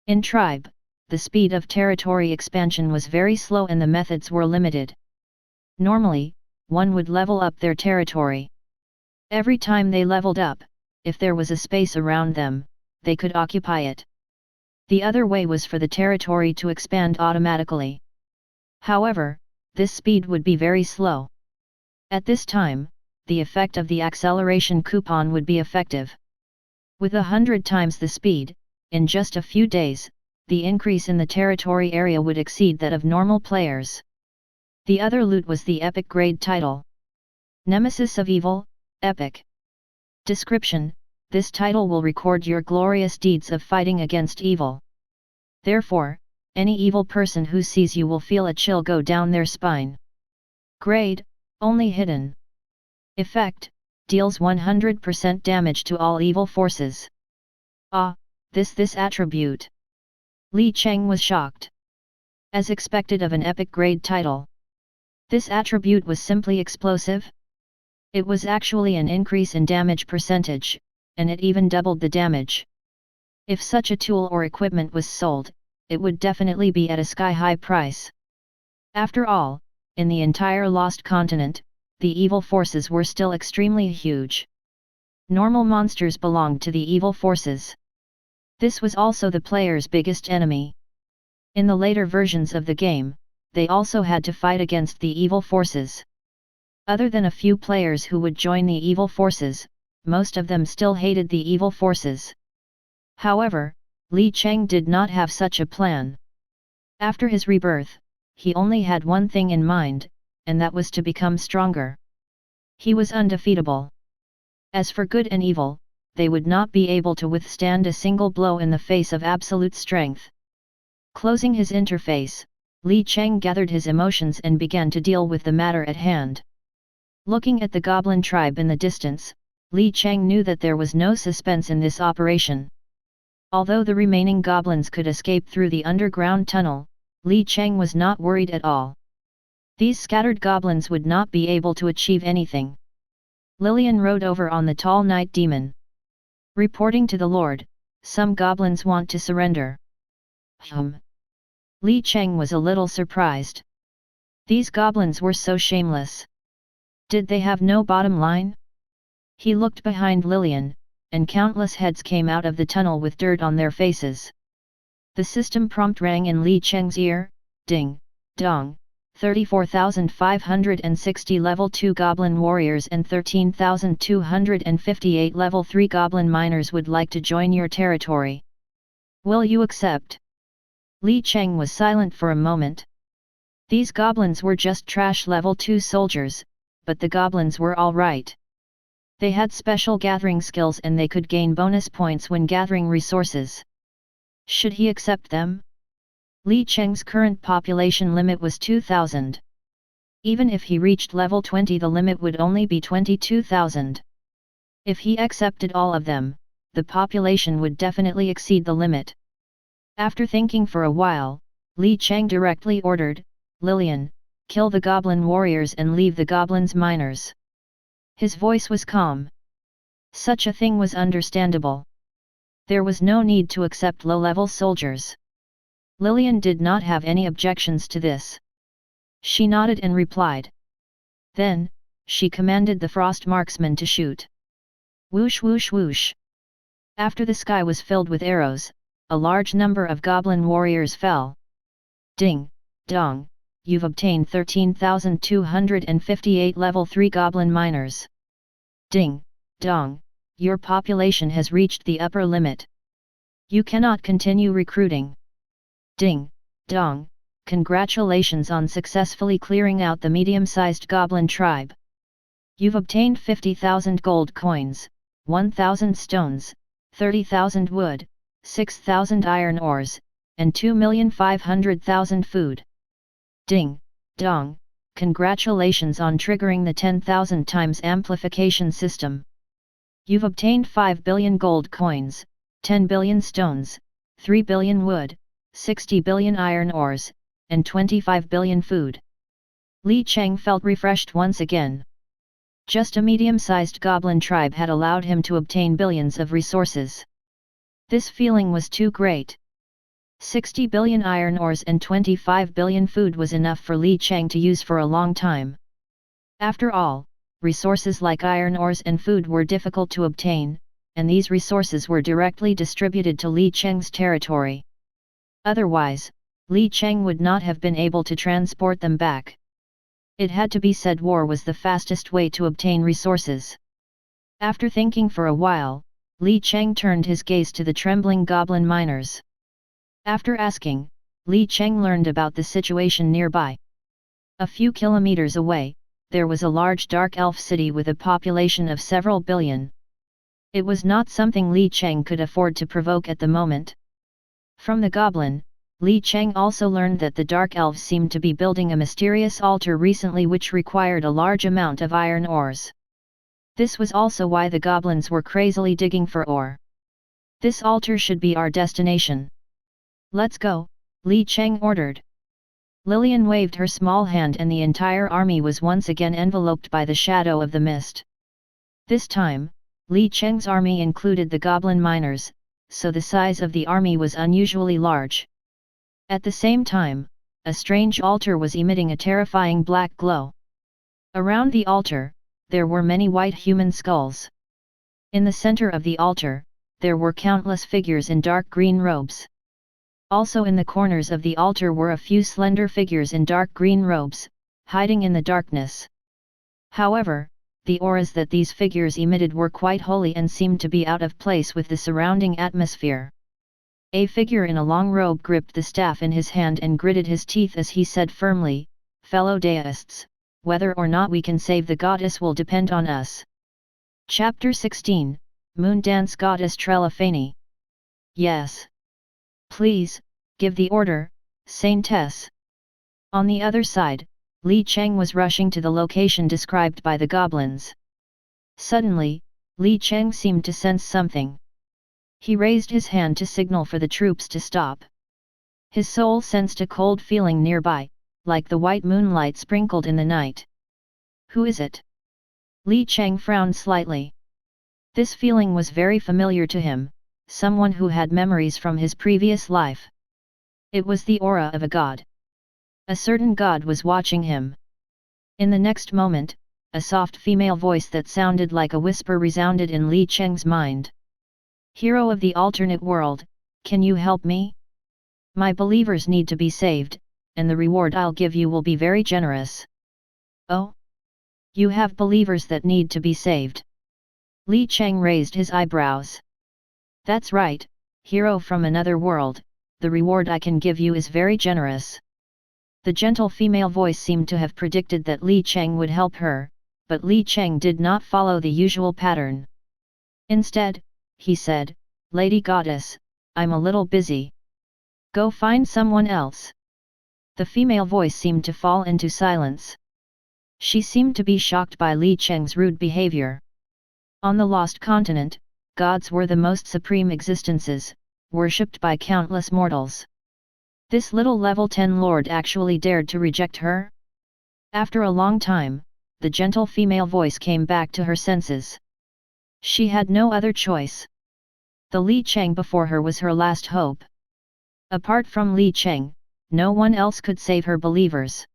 In Tribe, the speed of territory expansion was very slow and the methods were limited. Normally, one would level up their territory. Every time they leveled up, if there was a space around them, they could occupy it. The other way was for the territory to expand automatically. However, this speed would be very slow. At this time, the effect of the acceleration coupon would be effective. With 100 times the speed, in just a few days, the increase in the territory area would exceed that of normal players. The other loot was the epic grade title. Nemesis of Evil, Epic. Description: this title will record your glorious deeds of fighting against evil. Therefore, any evil person who sees you will feel a chill go down their spine. Grade, only hidden. Effect, deals 100% damage to all evil forces. Ah, this attribute. Li Cheng was shocked. As expected of an epic grade title. This attribute was simply explosive? It was actually an increase in damage percentage, and it even doubled the damage. If such a tool or equipment was sold, it would definitely be at a sky-high price. After all, in the entire Lost Continent, the evil forces were still extremely huge. Normal monsters belonged to the evil forces. This was also the player's biggest enemy. In the later versions of the game, they also had to fight against the evil forces. Other than a few players who would join the evil forces, most of them still hated the evil forces. However, Li Cheng did not have such a plan. After his rebirth, he only had one thing in mind, and that was to become stronger. He was undefeatable. As for good and evil, they would not be able to withstand a single blow in the face of absolute strength. Closing his interface, Li Cheng gathered his emotions and began to deal with the matter at hand. Looking at the Goblin tribe in the distance, Li Cheng knew that there was no suspense in this operation. Although the remaining goblins could escape through the underground tunnel, Li Cheng was not worried at all. These scattered goblins would not be able to achieve anything. Lillian rode over on the tall night demon. Reporting to the Lord, some goblins want to surrender. Li Cheng was a little surprised. These goblins were so shameless. Did they have no bottom line? He looked behind Lillian, and countless heads came out of the tunnel with dirt on their faces. The system prompt rang in Li Cheng's ear, ding, dong, 34,560 level 2 goblin warriors and 13,258 level 3 goblin miners would like to join your territory. Will you accept? Li Cheng was silent for a moment. These goblins were just trash level 2 soldiers, but the goblins were all right. They had special gathering skills and they could gain bonus points when gathering resources. Should he accept them? Li Cheng's current population limit was 2,000. Even if he reached level 20, the limit would only be 22,000. If he accepted all of them, the population would definitely exceed the limit. After thinking for a while, Li Cheng directly ordered, Lillian, kill the goblin warriors and leave the goblins miners. His voice was calm. Such a thing was understandable. There was no need to accept low-level soldiers. Lillian did not have any objections to this. She nodded and replied. Then, she commanded the frost marksman to shoot. Whoosh whoosh whoosh. After the sky was filled with arrows, a large number of goblin warriors fell. Ding, dong, you've obtained 13,258 level 3 goblin miners. Ding, dong, your population has reached the upper limit. You cannot continue recruiting. Ding, dong, congratulations on successfully clearing out the medium-sized goblin tribe. You've obtained 50,000 gold coins, 1,000 stones, 30,000 wood, 6,000 iron ores, and 2,500,000 food. Ding, dong, congratulations on triggering the 10,000 times amplification system. You've obtained 5 billion gold coins, 10 billion stones, 3 billion wood, 60 billion iron ores, and 25 billion food. Li Cheng felt refreshed once again. Just a medium-sized goblin tribe had allowed him to obtain billions of resources. This feeling was too great. 60 billion iron ores and 25 billion food was enough for Li Cheng to use for a long time. After all, resources like iron ores and food were difficult to obtain, and these resources were directly distributed to Li Cheng's territory. Otherwise, Li Cheng would not have been able to transport them back. It had to be said war was the fastest way to obtain resources. After thinking for a while, Li Cheng turned his gaze to the trembling goblin miners. After asking, Li Cheng learned about the situation nearby. A few kilometers away, there was a large dark elf city with a population of several billion. It was not something Li Cheng could afford to provoke at the moment. From the goblin, Li Cheng also learned that the Dark Elves seemed to be building a mysterious altar recently which required a large amount of iron ores. This was also why the goblins were crazily digging for ore. This altar should be our destination. Let's go, Li Cheng ordered. Lillian waved her small hand and the entire army was once again enveloped by the shadow of the mist. This time, Li Cheng's army included the goblin miners, so the size of the army was unusually large. At the same time, a strange altar was emitting a terrifying black glow. Around the altar, there were many white human skulls. In the center of the altar, there were countless figures in dark green robes. Also in the corners of the altar were a few slender figures in dark green robes, hiding in the darkness. However, the auras that these figures emitted were quite holy and seemed to be out of place with the surrounding atmosphere. A figure in a long robe gripped the staff in his hand and gritted his teeth as he said firmly, "Fellow deists, whether or not we can save the goddess will depend on us." Chapter 16, Moon Dance Goddess Trelafany. Yes. Please, give the order, Saintess. On the other side, Li Cheng was rushing to the location described by the goblins. Suddenly, Li Cheng seemed to sense something. He raised his hand to signal for the troops to stop. His soul sensed a cold feeling nearby, like the white moonlight sprinkled in the night. Who is it? Li Cheng frowned slightly. This feeling was very familiar to him, someone who had memories from his previous life. It was the aura of a god. A certain god was watching him. In the next moment, a soft female voice that sounded like a whisper resounded in Li Cheng's mind. "Hero of the alternate world, can you help me? My believers need to be saved, and the reward I'll give you will be very generous." "Oh? You have believers that need to be saved?" Li Cheng raised his eyebrows. "That's right, hero from another world, the reward I can give you is very generous." The gentle female voice seemed to have predicted that Li Cheng would help her, but Li Cheng did not follow the usual pattern. Instead, he said, "Lady Goddess, I'm a little busy. Go find someone else." The female voice seemed to fall into silence. She seemed to be shocked by Li Cheng's rude behavior. On the Lost Continent, gods were the most supreme existences, worshipped by countless mortals. This little level 10 lord actually dared to reject her? After a long time, the gentle female voice came back to her senses. She had no other choice. The Li Cheng before her was her last hope. Apart from Li Cheng, no one else could save her believers.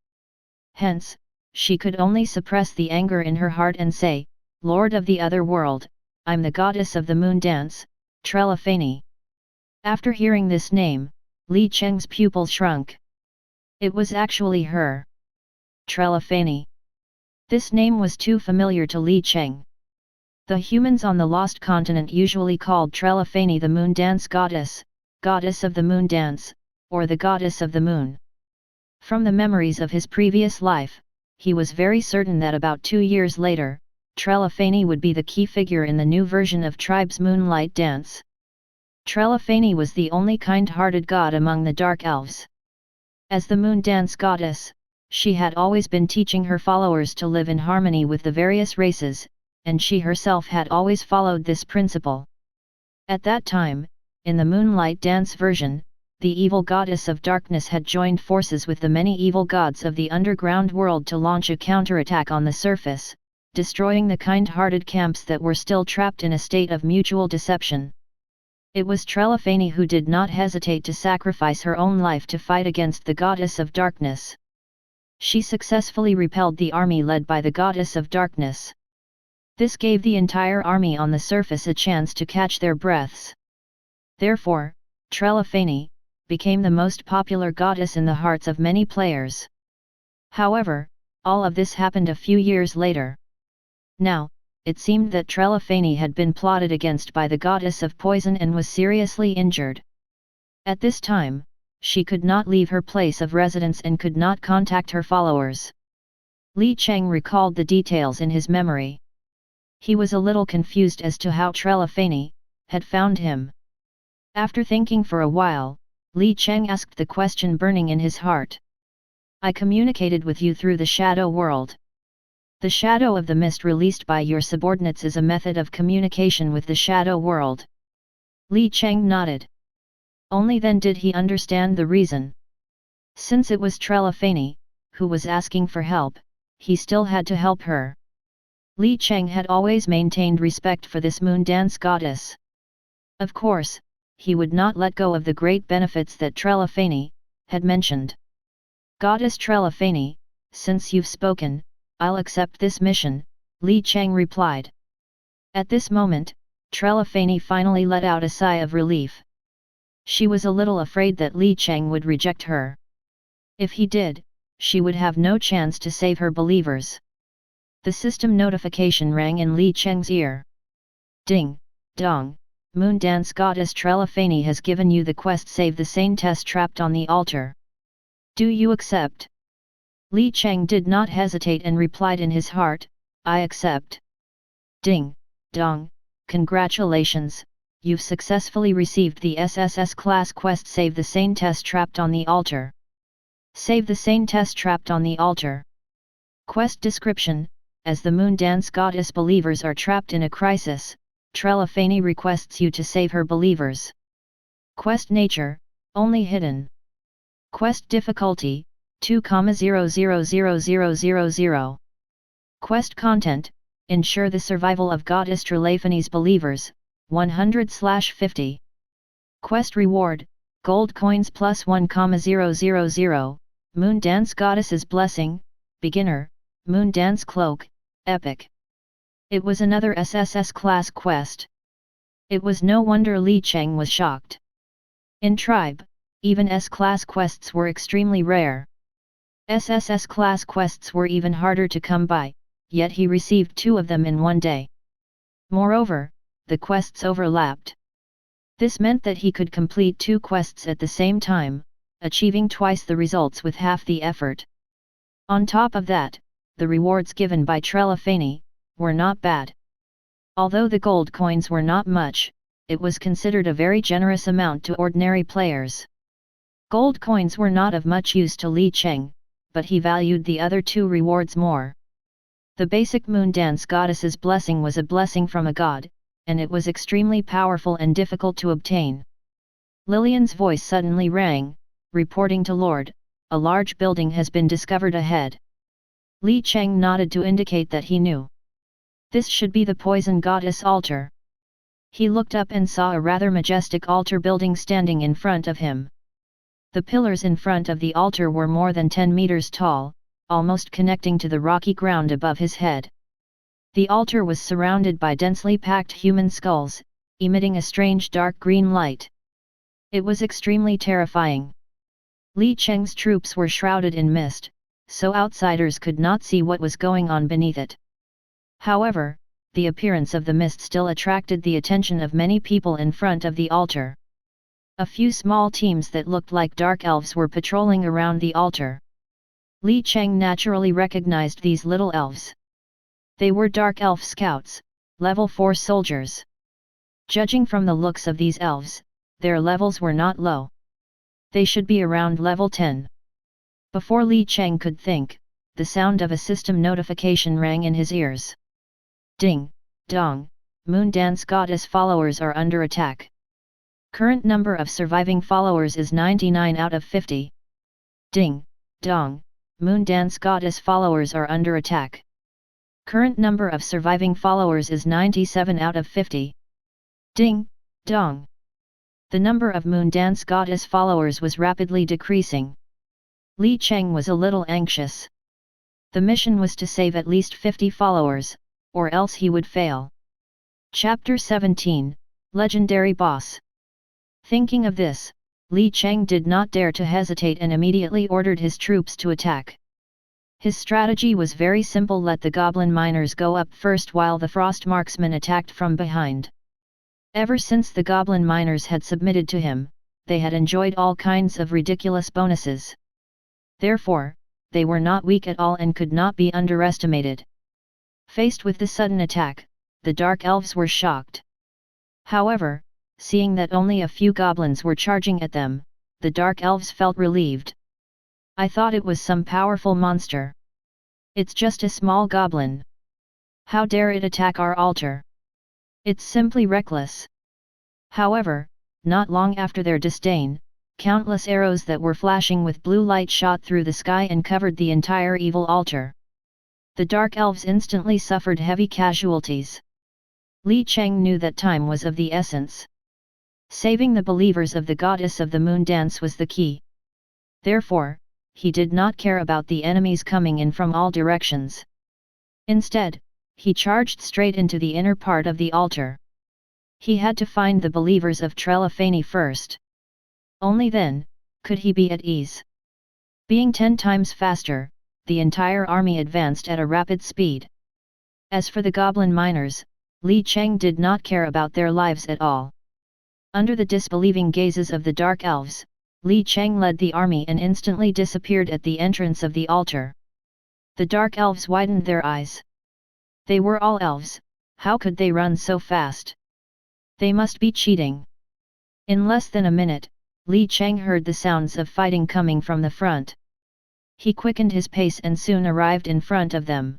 Hence, she could only suppress the anger in her heart and say, "Lord of the other world, I'm the goddess of the moon dance, Trelafany." After hearing this name, Li Cheng's pupil shrunk. It was actually her. Trelafany. This name was too familiar to Li Cheng. The humans on the Lost Continent usually called Trelafany the moon dance goddess, goddess of the moon dance, or the goddess of the moon. From the memories of his previous life, he was very certain that about 2 years later, Trelafany would be the key figure in the new version of Tribe's Moonlight Dance. Trelafany was the only kind-hearted god among the Dark Elves. As the moon dance goddess, she had always been teaching her followers to live in harmony with the various races, and she herself had always followed this principle. At that time, in the Moonlight Dance version, the evil goddess of darkness had joined forces with the many evil gods of the underground world to launch a counterattack on the surface, destroying the kind-hearted camps that were still trapped in a state of mutual deception. It was Trelafany who did not hesitate to sacrifice her own life to fight against the goddess of darkness. She successfully repelled the army led by the goddess of darkness. This gave the entire army on the surface a chance to catch their breaths. Therefore, Trelafany became the most popular goddess in the hearts of many players. However, all of this happened a few years later. Now, it seemed that Trelafany had been plotted against by the goddess of poison and was seriously injured. At this time, she could not leave her place of residence and could not contact her followers. Li Cheng recalled the details in his memory. He was a little confused as to how Trelafany had found him. After thinking for a while, Li Cheng asked the question burning in his heart. I communicated with you through the shadow world. The shadow of the mist released by your subordinates is a method of communication with the shadow world. Li Cheng nodded. Only then did he understand the reason. Since it was Trelafany, who was asking for help, he still had to help her. Li Cheng had always maintained respect for this moon dance goddess. Of course, he would not let go of the great benefits that Trelafany had mentioned. Goddess Trelafany, since you've spoken, I'll accept this mission, Li Cheng replied. At this moment, Trelafany finally let out a sigh of relief. She was a little afraid that Li Cheng would reject her. If he did, she would have no chance to save her believers. The system notification rang in Li Cheng's ear. Ding, dong, Moon Dance Goddess Trelafany has given you the quest Save the Saintess Trapped on the Altar. Do you accept? Li Cheng did not hesitate and replied in his heart, I accept. Ding, dong, congratulations, you've successfully received the SSS class quest Save the Saintess Trapped on the Altar. Save the Saintess Trapped on the Altar. Quest description: as the Moon Dance Goddess believers are trapped in a crisis, Trelafany requests you to save her believers. Quest nature: only hidden. Quest difficulty: 2,0000000. Quest content: ensure the survival of Goddess Trelafany's believers, 100/50. Quest reward: gold coins plus 1,000. Moon Dance Goddess's Blessing, Beginner, Moon Dance Cloak, Epic. It was another SSS class quest. It was no wonder Li Cheng was shocked. In Tribe, even S-class quests were extremely rare. SSS class quests were even harder to come by, yet he received 2 of them in one day. Moreover, the quests overlapped. This meant that he could complete 2 quests at the same time, achieving twice the results with half the effort. On top of that, the rewards given by Trelafany were not bad. Although the gold coins were not much, it was considered a very generous amount to ordinary players. Gold coins were not of much use to Li Cheng, but he valued the other 2 rewards more. The basic Moon Dance Goddess's Blessing was a blessing from a god, and it was extremely powerful and difficult to obtain. Lillian's voice suddenly rang, reporting to Lord, a large building has been discovered ahead. Li Cheng nodded to indicate that he knew. This should be the Poison Goddess altar. He looked up and saw a rather majestic altar building standing in front of him. The pillars in front of the altar were more than 10 meters tall, almost connecting to the rocky ground above his head. The altar was surrounded by densely packed human skulls, emitting a strange dark green light. It was extremely terrifying. Li Cheng's troops were shrouded in mist, so outsiders could not see what was going on beneath it. However, the appearance of the mist still attracted the attention of many people in front of the altar. A few small teams that looked like dark elves were patrolling around the altar. Li Cheng naturally recognized these little elves. They were dark elf scouts, level 4 soldiers. Judging from the looks of these elves, their levels were not low. They should be around level 10. Before Li Cheng could think, the sound of a system notification rang in his ears. Ding, dong, Moon Dance Goddess followers are under attack. Current number of surviving followers is 99 out of 50. Ding, dong, Moon Dance Goddess followers are under attack. Current number of surviving followers is 97 out of 50. Ding, dong. The number of Moon Dance Goddess followers was rapidly decreasing. Li Cheng was a little anxious. The mission was to save at least 50 followers, or else he would fail. Chapter 17, Legendary Boss. Thinking of this, Li Cheng did not dare to hesitate and immediately ordered his troops to attack. His strategy was very simple: let the goblin miners go up first while the frost marksmen attacked from behind. Ever since the goblin miners had submitted to him, they had enjoyed all kinds of ridiculous bonuses. Therefore, they were not weak at all and could not be underestimated. Faced with the sudden attack, the dark elves were shocked. However, seeing that only a few goblins were charging at them, the Dark Elves felt relieved. I thought it was some powerful monster. It's just a small goblin. How dare it attack our altar? It's simply reckless. However, not long after their disdain, countless arrows that were flashing with blue light shot through the sky and covered the entire evil altar. The Dark Elves instantly suffered heavy casualties. Li Cheng knew that time was of the essence. Saving the believers of the goddess of the moon dance was the key. Therefore, he did not care about the enemies coming in from all directions. Instead, he charged straight into the inner part of the altar. He had to find the believers of Trelafany first. Only then, could he be at ease. Being 10 times faster, the entire army advanced at a rapid speed. As for the goblin miners, Li Cheng did not care about their lives at all. Under the disbelieving gazes of the Dark Elves, Li Cheng led the army and instantly disappeared at the entrance of the altar. The Dark Elves widened their eyes. They were all elves, how could they run so fast? They must be cheating. In less than a minute, Li Cheng heard the sounds of fighting coming from the front. He quickened his pace and soon arrived in front of them.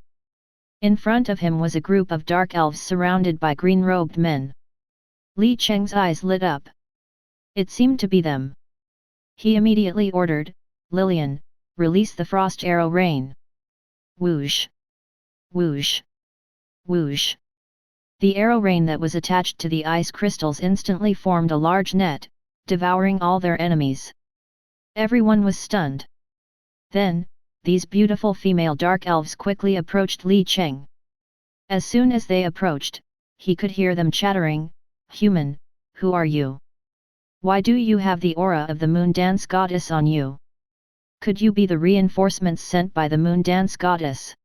In front of him was a group of Dark Elves surrounded by green-robed men. Li Cheng's eyes lit up. It seemed to be them. He immediately ordered, "Lillian, release the frost arrow rain." Whoosh! Whoosh! Whoosh! The arrow rain that was attached to the ice crystals instantly formed a large net, devouring all their enemies. Everyone was stunned. Then, these beautiful female Dark Elves quickly approached Li Cheng. As soon as they approached, he could hear them chattering, "Human, who are you? Why do you have the aura of the moon dance goddess on you? Could you be the reinforcements sent by the moon dance goddess?"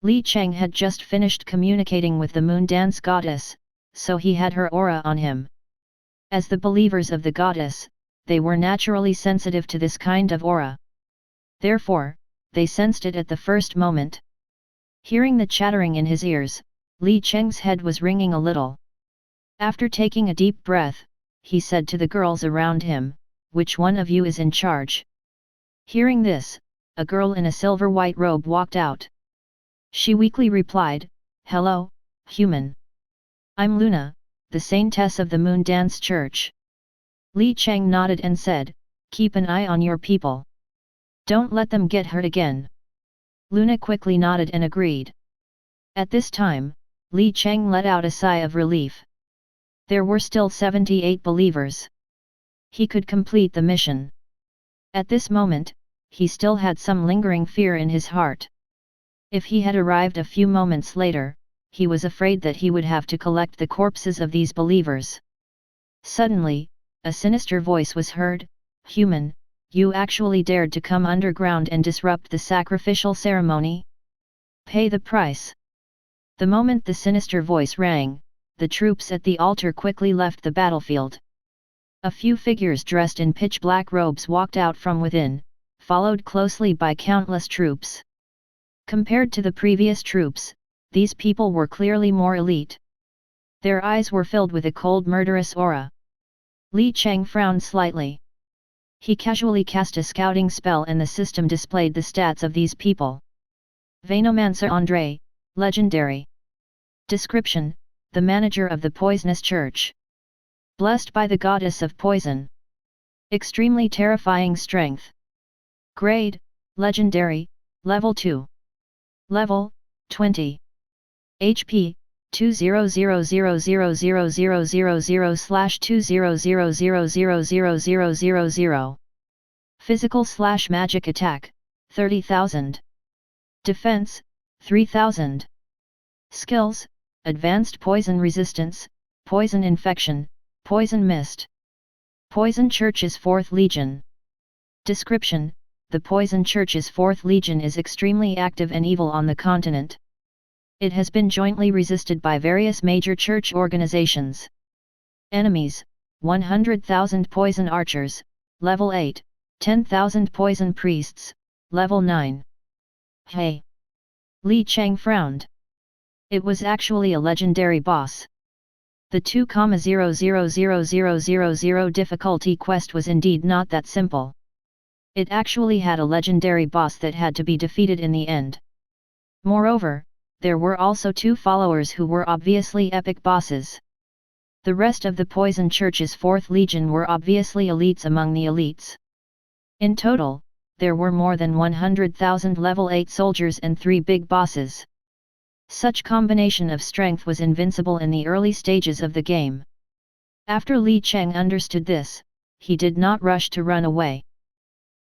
Li Cheng had just finished communicating with the moon dance goddess, so he had her aura on him. As the believers of the goddess, they were naturally sensitive to this kind of aura. Therefore, they sensed it at the first moment. Hearing the chattering in his ears, Li Cheng's head was ringing a little. After taking a deep breath, he said to the girls around him, "Which one of you is in charge?" Hearing this, a girl in a silver-white robe walked out. She weakly replied, "Hello, human. I'm Luna, the saintess of the Moon Dance Church." Li Cheng nodded and said, "Keep an eye on your people. Don't let them get hurt again." Luna quickly nodded and agreed. At this time, Li Cheng let out a sigh of relief. There were still 78 believers. He could complete the mission. At this moment, he still had some lingering fear in his heart. If he had arrived a few moments later, he was afraid that he would have to collect the corpses of these believers. Suddenly, a sinister voice was heard, "Human, you actually dared to come underground and disrupt the sacrificial ceremony? Pay the price." The moment the sinister voice rang, the troops at the altar quickly left the battlefield. A few figures dressed in pitch-black robes walked out from within, followed closely by countless troops. Compared to the previous troops, these people were clearly more elite. Their eyes were filled with a cold murderous aura. Li Cheng frowned slightly. He casually cast a scouting spell and the system displayed the stats of these people. Venomancer André, Legendary. Description: the manager of the poisonous church. Blessed by the goddess of poison. Extremely terrifying strength. Grade: Legendary, Level 2. Level: 20. HP: 2000000/200000000. Physical/magic attack: 30,000. Defense: 3,000. Skills: Advanced Poison Resistance, Poison Infection, Poison Mist. Poison Church's 4th Legion. Description: the Poison Church's 4th Legion is extremely active and evil on the continent. It has been jointly resisted by various major church organizations. Enemies: 100,000 Poison Archers, Level 8, 10,000 Poison Priests, Level 9. Hey! Li Cheng frowned. It was actually a legendary boss. The 2,0000000 difficulty quest was indeed not that simple. It actually had a legendary boss that had to be defeated in the end. Moreover, there were also 2 followers who were obviously epic bosses. The rest of the Poison Church's 4th Legion were obviously elites among the elites. In total, there were more than 100,000 level 8 soldiers and 3 big bosses. Such combination of strength was invincible in the early stages of the game. After Li Cheng understood this, he did not rush to run away.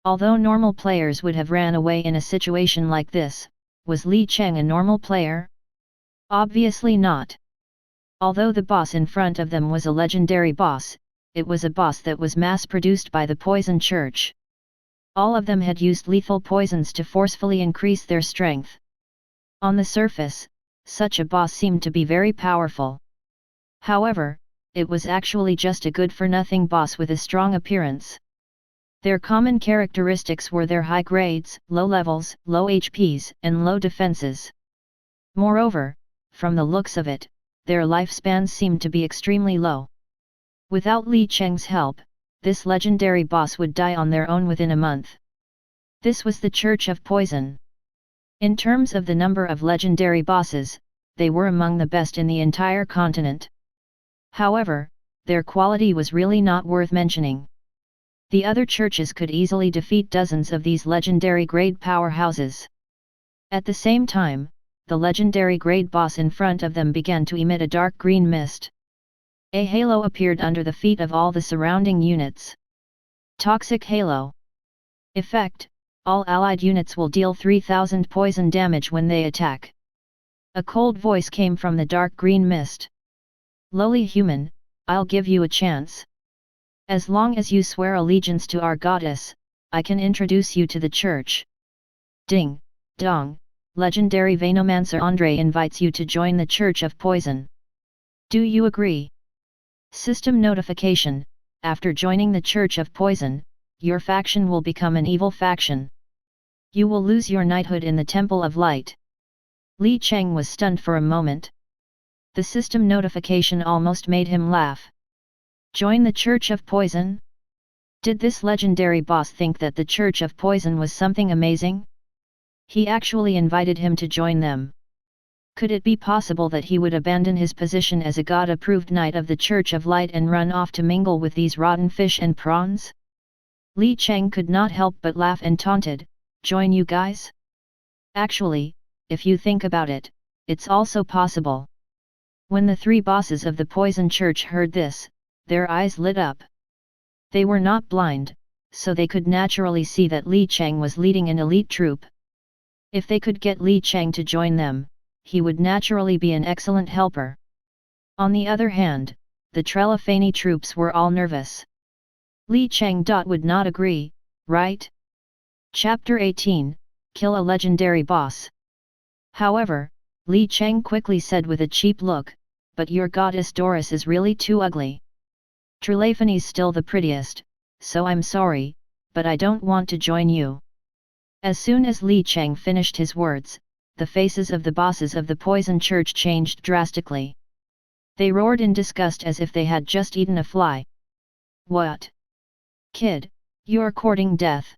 Although normal players would have ran away in a situation like this, was Li Cheng a normal player? Obviously not. Although the boss in front of them was a legendary boss, it was a boss that was mass-produced by the Poison Church. All of them had used lethal poisons to forcefully increase their strength. On the surface, such a boss seemed to be very powerful. However, it was actually just a good-for-nothing boss with a strong appearance. Their common characteristics were their high grades, low levels, low HPs, and low defenses. Moreover, from the looks of it, their lifespans seemed to be extremely low. Without Li Cheng's help, this legendary boss would die on their own within a month. This was the Church of Poison. In terms of the number of legendary bosses, they were among the best in the entire continent. However, their quality was really not worth mentioning. The other churches could easily defeat dozens of these legendary grade powerhouses. At the same time, the legendary grade boss in front of them began to emit a dark green mist. A halo appeared under the feet of all the surrounding units. Toxic Halo. Effect: all allied units will deal 3000 poison damage when they attack. A cold voice came from the dark green mist. Lowly human, I'll give you a chance. As long as you swear allegiance to our goddess, I can introduce you to the church. Ding, dong, legendary Venomancer Andre invites you to join the Church of Poison. Do you agree? System notification: after joining the Church of Poison, your faction will become an evil faction. You will lose your knighthood in the Temple of Light. Li Cheng was stunned for a moment. The system notification almost made him laugh. Join the Church of Poison? Did this legendary boss think that the Church of Poison was something amazing? He actually invited him to join them. Could it be possible that he would abandon his position as a god-approved knight of the Church of Light and run off to mingle with these rotten fish and prawns? Li Cheng could not help but laugh and taunted, "Join you guys? Actually, if you think about it, it's also possible." When the 3 bosses of the Poison Church heard this, their eyes lit up. They were not blind, so they could naturally see that Li Cheng was leading an elite troop. If they could get Li Cheng to join them, he would naturally be an excellent helper. On the other hand, the Trelafany troops were all nervous. Li Cheng would not agree, right? Chapter 18, Kill a Legendary Boss. However, Li Cheng quickly said with a cheap look, "But your goddess Doris is really too ugly. Trelafany's still the prettiest, so I'm sorry, but I don't want to join you." As soon as Li Cheng finished his words, the faces of the bosses of the Poison Church changed drastically. They roared in disgust as if they had just eaten a fly. "What? Kid, you're courting death.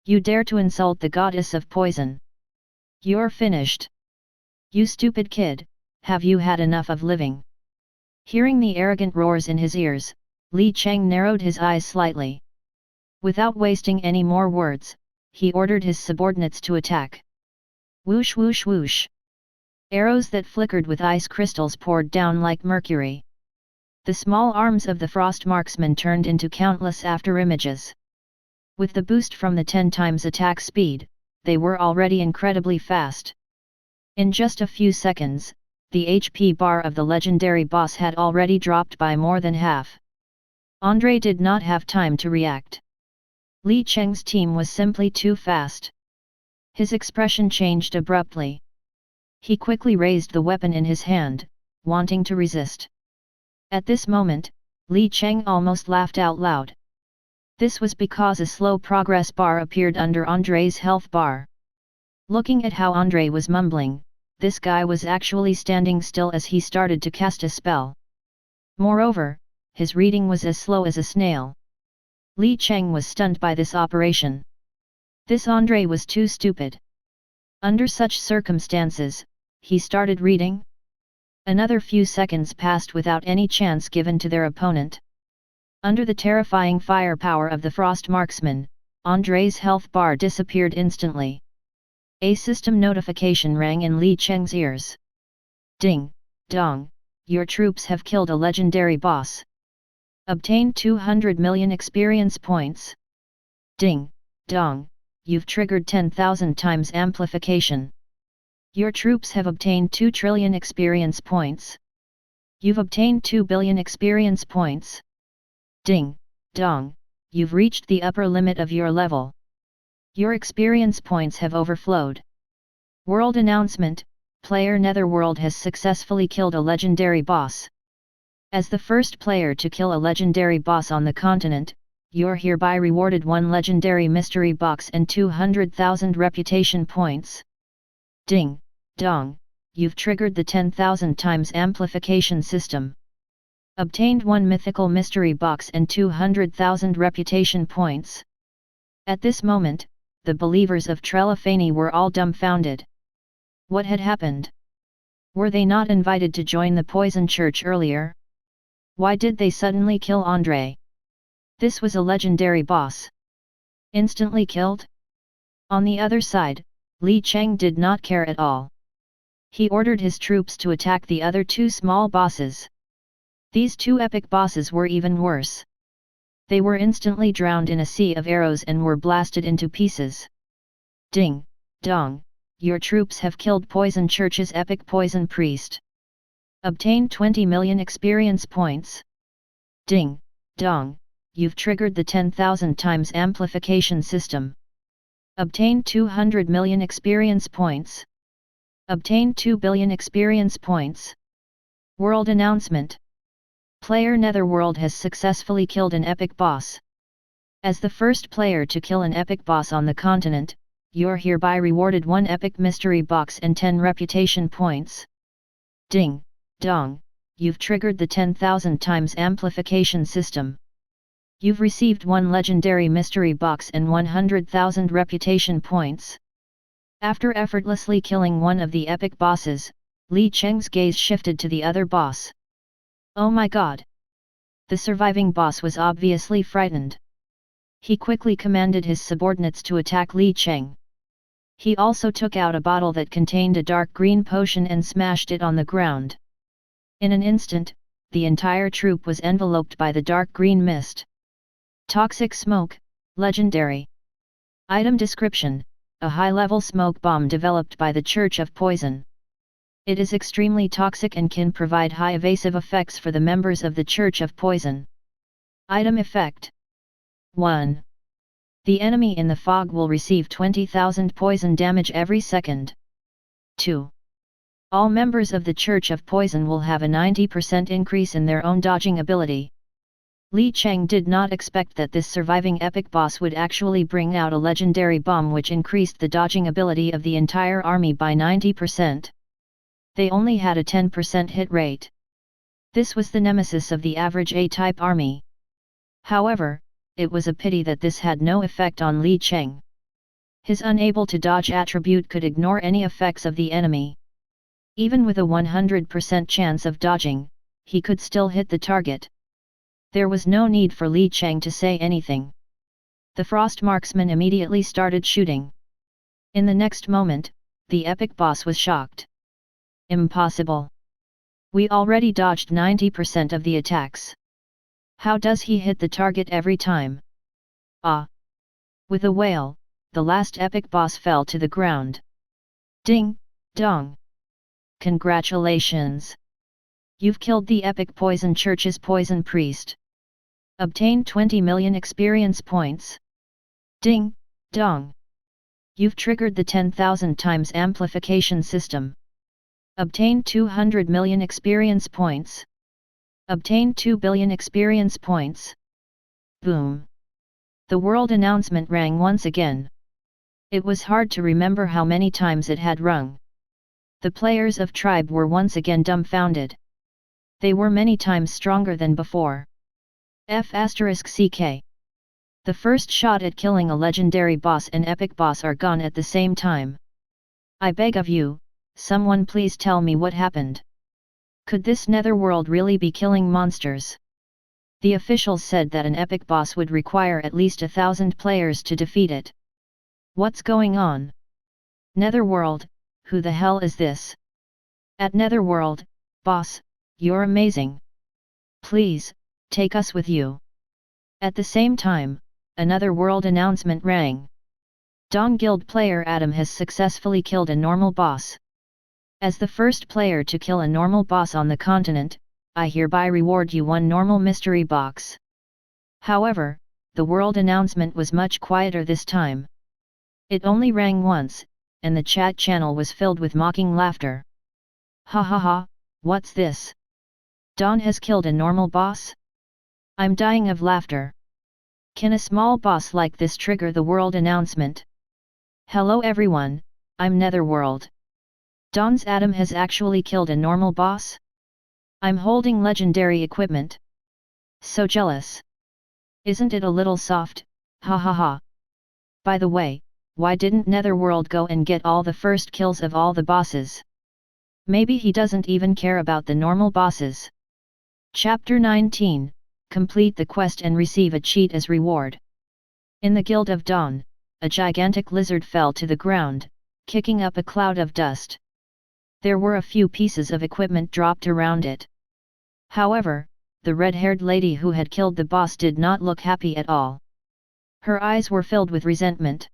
You dare to insult the goddess of poison. You're finished. You stupid kid, have you had enough of living?" Hearing the arrogant roars in his ears, Li Cheng narrowed his eyes slightly. Without wasting any more words, he ordered his subordinates to attack. Whoosh whoosh whoosh. Arrows that flickered with ice crystals poured down like mercury. The small arms of the frost marksman turned into countless afterimages. With the boost from the 10 times attack speed, they were already incredibly fast. In just a few seconds, the HP bar of the legendary boss had already dropped by more than half. Andre did not have time to react. Li Cheng's team was simply too fast. His expression changed abruptly. He quickly raised the weapon in his hand, wanting to resist. At this moment, Li Cheng almost laughed out loud. This was because a slow progress bar appeared under Andre's health bar. Looking at how Andre was mumbling, this guy was actually standing still as he started to cast a spell. Moreover, his reading was as slow as a snail. Li Cheng was stunned by this operation. This Andre was too stupid. Under such circumstances, he started reading. Another few seconds passed without any chance given to their opponent. Under the terrifying firepower of the Frost Marksman, Andre's health bar disappeared instantly. A system notification rang in Li Cheng's ears. Ding, dong, your troops have killed a legendary boss. Obtain 200 million experience points. Ding, dong, you've triggered 10,000 times amplification. Your troops have obtained 2 trillion experience points. You've obtained 2 billion experience points. Ding, dong, you've reached the upper limit of your level. Your experience points have overflowed. World announcement: player Netherworld has successfully killed a legendary boss. As the first player to kill a legendary boss on the continent, you're hereby rewarded 1 legendary mystery box and 200,000 reputation points. Ding, dong, you've triggered the 10,000 times amplification system. Obtained 1 mythical mystery box and 200,000 reputation points. At this moment, the believers of Trelafany were all dumbfounded. What had happened? Were they not invited to join the Poison Church earlier? Why did they suddenly kill Andre? This was a legendary boss. Instantly killed? On the other side, Li Cheng did not care at all. He ordered his troops to attack the other 2 small bosses. These 2 epic bosses were even worse. They were instantly drowned in a sea of arrows and were blasted into pieces. Ding, dong, your troops have killed Poison Church's epic poison priest. Obtain 20 million experience points. Ding, dong, you've triggered the 10,000 times amplification system. Obtain 200 million experience points. Obtain 2 billion experience points. World announcement: player Netherworld has successfully killed an epic boss. As the first player to kill an epic boss on the continent, you're hereby rewarded 1 epic mystery box and 10 reputation points. Ding, dong, you've triggered the 10,000 times amplification system. You've received 1 legendary mystery box and 100,000 reputation points. After effortlessly killing one of the epic bosses, Li Cheng's gaze shifted to the other boss. Oh my god! The surviving boss was obviously frightened. He quickly commanded his subordinates to attack Li Cheng. He also took out a bottle that contained a dark green potion and smashed it on the ground. In an instant, the entire troop was enveloped by the dark green mist. Toxic smoke, legendary. Item description: a high-level smoke bomb developed by the Church of Poison. It is extremely toxic and can provide high evasive effects for the members of the Church of Poison. Item effect: 1. The enemy in the fog will receive 20,000 poison damage every second. 2. All members of the Church of Poison will have a 90% increase in their own dodging ability. Li Cheng did not expect that this surviving epic boss would actually bring out a legendary bomb which increased the dodging ability of the entire army by 90%. They only had a 10% hit rate. This was the nemesis of the average A-type army. However, it was a pity that this had no effect on Li Cheng. His unable to dodge attribute could ignore any effects of the enemy. Even with a 100% chance of dodging, he could still hit the target. There was no need for Li Cheng to say anything. The Frost Marksman immediately started shooting. In the next moment, the epic boss was shocked. Impossible. We already dodged 90% of the attacks. How does he hit the target every time? Ah! With a wail, the last epic boss fell to the ground. Ding, dong! Congratulations! You've killed the epic Poison Church's poison priest. Obtain 20 million experience points. Ding, dong! You've triggered the 10,000 times amplification system. Obtain 200 million experience points. Obtain 2 billion experience points. Boom! The world announcement rang once again. It was hard to remember how many times it had rung. The players of Tribe were once again dumbfounded. They were many times stronger than before. F***ck. The first shot at killing a legendary boss and epic boss are gone at the same time. I beg of you, someone please tell me what happened. Could this Netherworld really be killing monsters? The officials said that an epic boss would require at least 1,000 players to defeat it. What's going on? Netherworld, who the hell is this? At Netherworld, boss, you're amazing. Please, take us with you. At the same time, another world announcement rang. Dawn Guild player Adam has successfully killed a normal boss. As the first player to kill a normal boss on the continent, I hereby reward you one normal mystery box. However, the world announcement was much quieter this time. It only rang once, and the chat channel was filled with mocking laughter. Ha ha ha, what's this? Dawn has killed a normal boss? I'm dying of laughter. Can a small boss like this trigger the world announcement? Hello everyone, I'm Netherworld. Dawn's Adam has actually killed a normal boss? I'm holding legendary equipment. So jealous. Isn't it a little soft, ha ha ha. By the way, why didn't Netherworld go and get all the first kills of all the bosses? Maybe he doesn't even care about the normal bosses. Chapter 19, complete the quest and receive a cheat as reward. In the Guild of Dawn, a gigantic lizard fell to the ground, kicking up a cloud of dust. There were a few pieces of equipment dropped around it. However, the red-haired lady who had killed the boss did not look happy at all. Her eyes were filled with resentment.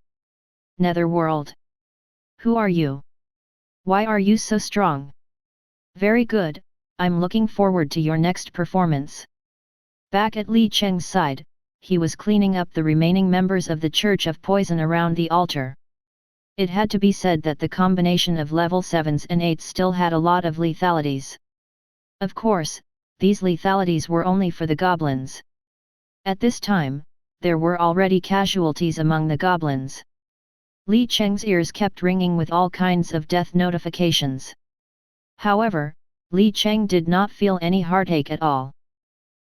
Netherworld. Who are you? Why are you so strong? Very good, I'm looking forward to your next performance. Back at Li Cheng's side, he was cleaning up the remaining members of the Church of Poison around the altar. It had to be said that the combination of level 7s and 8s still had a lot of lethalities. Of course, these lethalities were only for the goblins. At this time, there were already casualties among the goblins. Li Cheng's ears kept ringing with all kinds of death notifications. However, Li Cheng did not feel any heartache at all.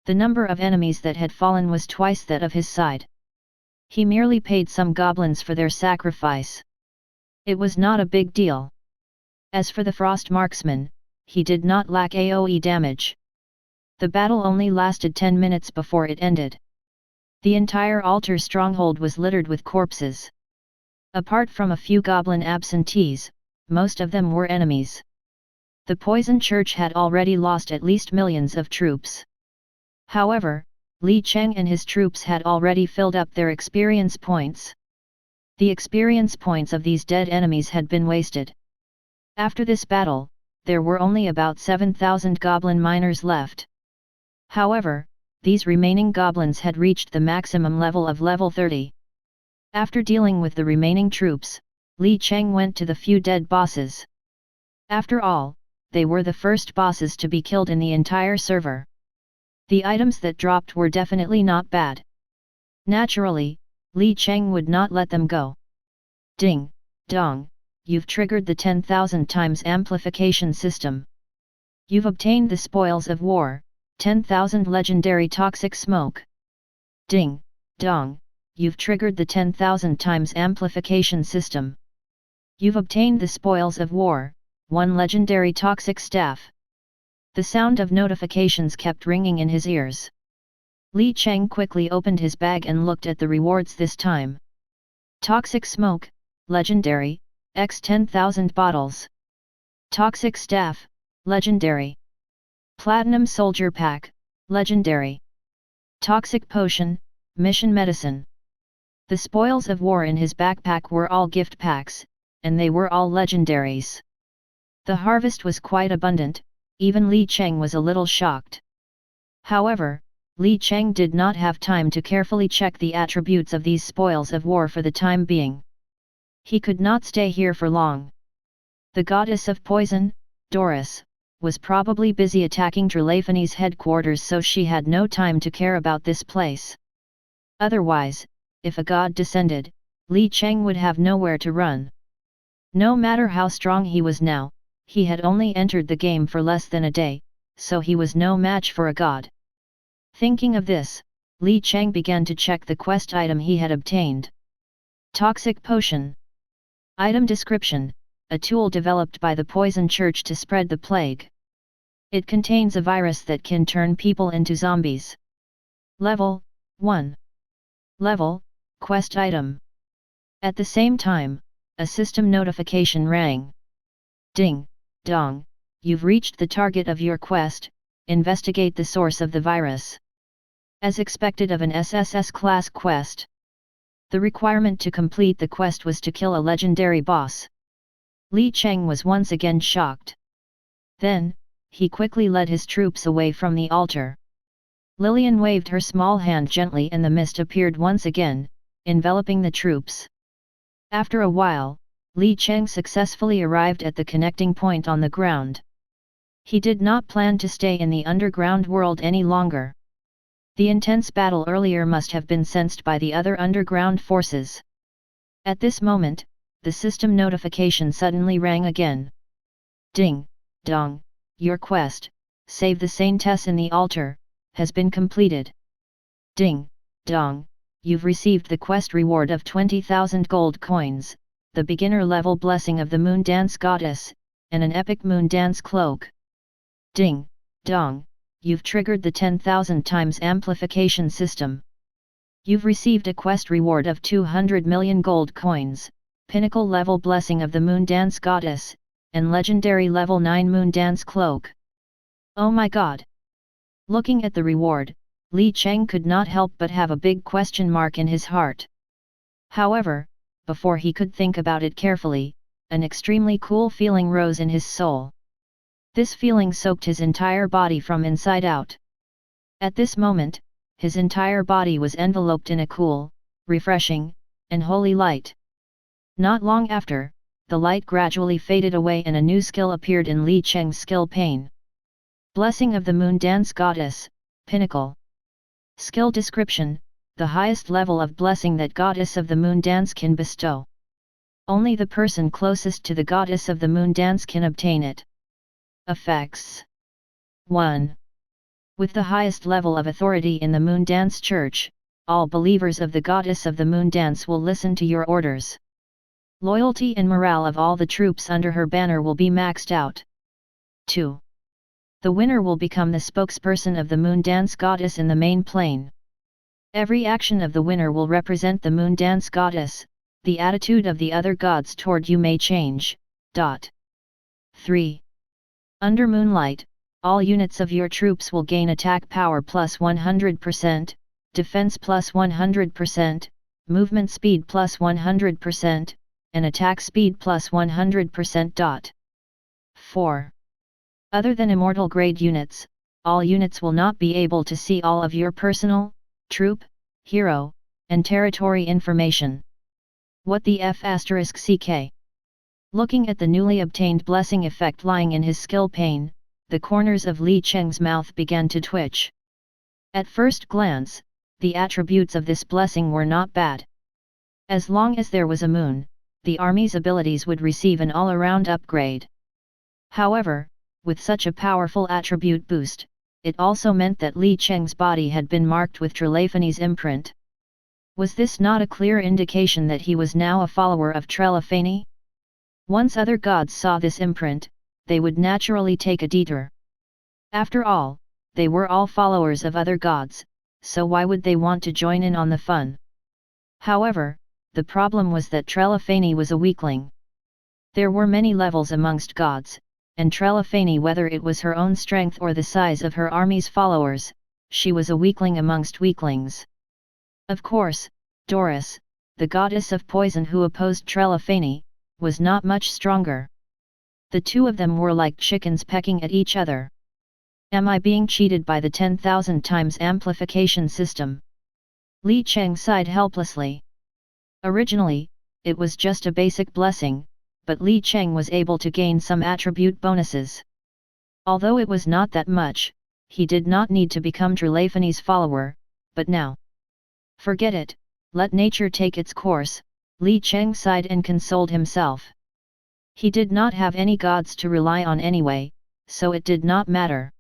The number of enemies that had fallen was twice that of his side. He merely paid some goblins for their sacrifice. It was not a big deal. As for the Frost Marksman, he did not lack AoE damage. The battle only lasted 10 minutes before it ended. The entire altar stronghold was littered with corpses. Apart from a few goblin absentees, most of them were enemies. The Poison Church had already lost at least millions of troops. However, Li Cheng and his troops had already filled up their experience points. The experience points of these dead enemies had been wasted. After this battle, there were only about 7,000 goblin miners left. However, these remaining goblins had reached the maximum level of level 30. After dealing with the remaining troops, Li Cheng went to the few dead bosses. After all, they were the first bosses to be killed in the entire server. The items that dropped were definitely not bad. Naturally, Li Cheng would not let them go. Ding, dong, you've triggered the 10,000 times amplification system. You've obtained the spoils of war, 10,000 legendary toxic smoke. Ding, dong, you've triggered the 10,000 times amplification system. You've obtained the spoils of war, 1 legendary toxic staff. The sound of notifications kept ringing in his ears. Li Cheng quickly opened his bag and looked at the rewards this time. Toxic smoke, legendary, x 10,000 bottles. Toxic staff, legendary. Platinum soldier pack, legendary. Toxic potion, mission medicine. The spoils of war in his backpack were all gift packs, and they were all legendaries. The harvest was quite abundant, even Li Cheng was a little shocked. However, Li Cheng did not have time to carefully check the attributes of these spoils of war for the time being. He could not stay here for long. The goddess of poison, Doris, was probably busy attacking Trelafany's headquarters, so she had no time to care about this place. Otherwise, if a god descended, Li Cheng would have nowhere to run. No matter how strong he was now, he had only entered the game for less than a day, so he was no match for a god. Thinking of this, Li Cheng began to check the quest item he had obtained. Toxic Potion. Item description: a tool developed by the Poison Church to spread the plague. It contains a virus that can turn people into zombies. Level 1. Level, quest item. At the same time, a system notification rang. Ding, dong, you've reached the target of your quest, investigate the source of the virus. As expected of an SSS class quest, the requirement to complete the quest was to kill a legendary boss. Li Cheng was once again shocked. Then, he quickly led his troops away from the altar. Lillian waved her small hand gently and the mist appeared once again, enveloping the troops. After a while, Li Cheng successfully arrived at the connecting point on the ground. He did not plan to stay in the underground world any longer. The intense battle earlier must have been sensed by the other underground forces. At this moment, the system notification suddenly rang again. Ding, dong, your quest, save the Saintess in the altar, has been completed. Ding, dong, you've received the quest reward of 20,000 gold coins, the beginner level blessing of the Moon Dance Goddess, and an epic Moon Dance cloak. Ding, dong, you've triggered the 10,000 times amplification system. You've received a quest reward of 200 million gold coins, pinnacle level blessing of the Moon Dance Goddess, and legendary level 9 Moon Dance cloak. Oh my god! Looking at the reward, Li Cheng could not help but have a big question mark in his heart. However, before he could think about it carefully, an extremely cool feeling rose in his soul. This feeling soaked his entire body from inside out. At this moment, his entire body was enveloped in a cool, refreshing, and holy light. Not long after, the light gradually faded away and a new skill appeared in Li Cheng's skill pane. Blessing of the Moon Dance Goddess, Pinnacle. Skill description: the highest level of blessing that Goddess of the Moon Dance can bestow. Only the person closest to the Goddess of the Moon Dance can obtain it. Effects: 1. With the highest level of authority in the Moon Dance Church, all believers of the Goddess of the Moon Dance will listen to your orders. Loyalty and morale of all the troops under her banner will be maxed out. 2. The winner will become the spokesperson of the Moon Dance Goddess in the main plane. Every action of the winner will represent the Moon Dance Goddess, the attitude of the other gods toward you may change. 3. Under moonlight, all units of your troops will gain attack power plus 100%, defense plus 100%, movement speed plus 100%, and attack speed plus 100%. 4. Other than immortal grade units, all units will not be able to see all of your personal, troop, hero, and territory information. What the F***ck? Looking at the newly obtained blessing effect lying in his skill pane, the corners of Li Cheng's mouth began to twitch. At first glance, the attributes of this blessing were not bad. As long as there was a moon, the army's abilities would receive an all-around upgrade. However, with such a powerful attribute boost, it also meant that Li Cheng's body had been marked with Trelafany's imprint. Was this not a clear indication that he was now a follower of Trelafany? Once other gods saw this imprint, they would naturally take a detour. After all, they were all followers of other gods, so why would they want to join in on the fun? However, the problem was that Trelafany was a weakling. There were many levels amongst gods, and Trelafany, whether it was her own strength or the size of her army's followers, she was a weakling amongst weaklings. Of course, Doris, the goddess of poison who opposed Trelafany, was not much stronger. The two of them were like chickens pecking at each other. Am I being cheated by the 10,000 times amplification system? Li Cheng sighed helplessly. Originally, it was just a basic blessing, but Li Cheng was able to gain some attribute bonuses. Although it was not that much, he did not need to become Trelafany's follower, but now. Forget it, let nature take its course, Li Cheng sighed and consoled himself. He did not have any gods to rely on anyway, so it did not matter.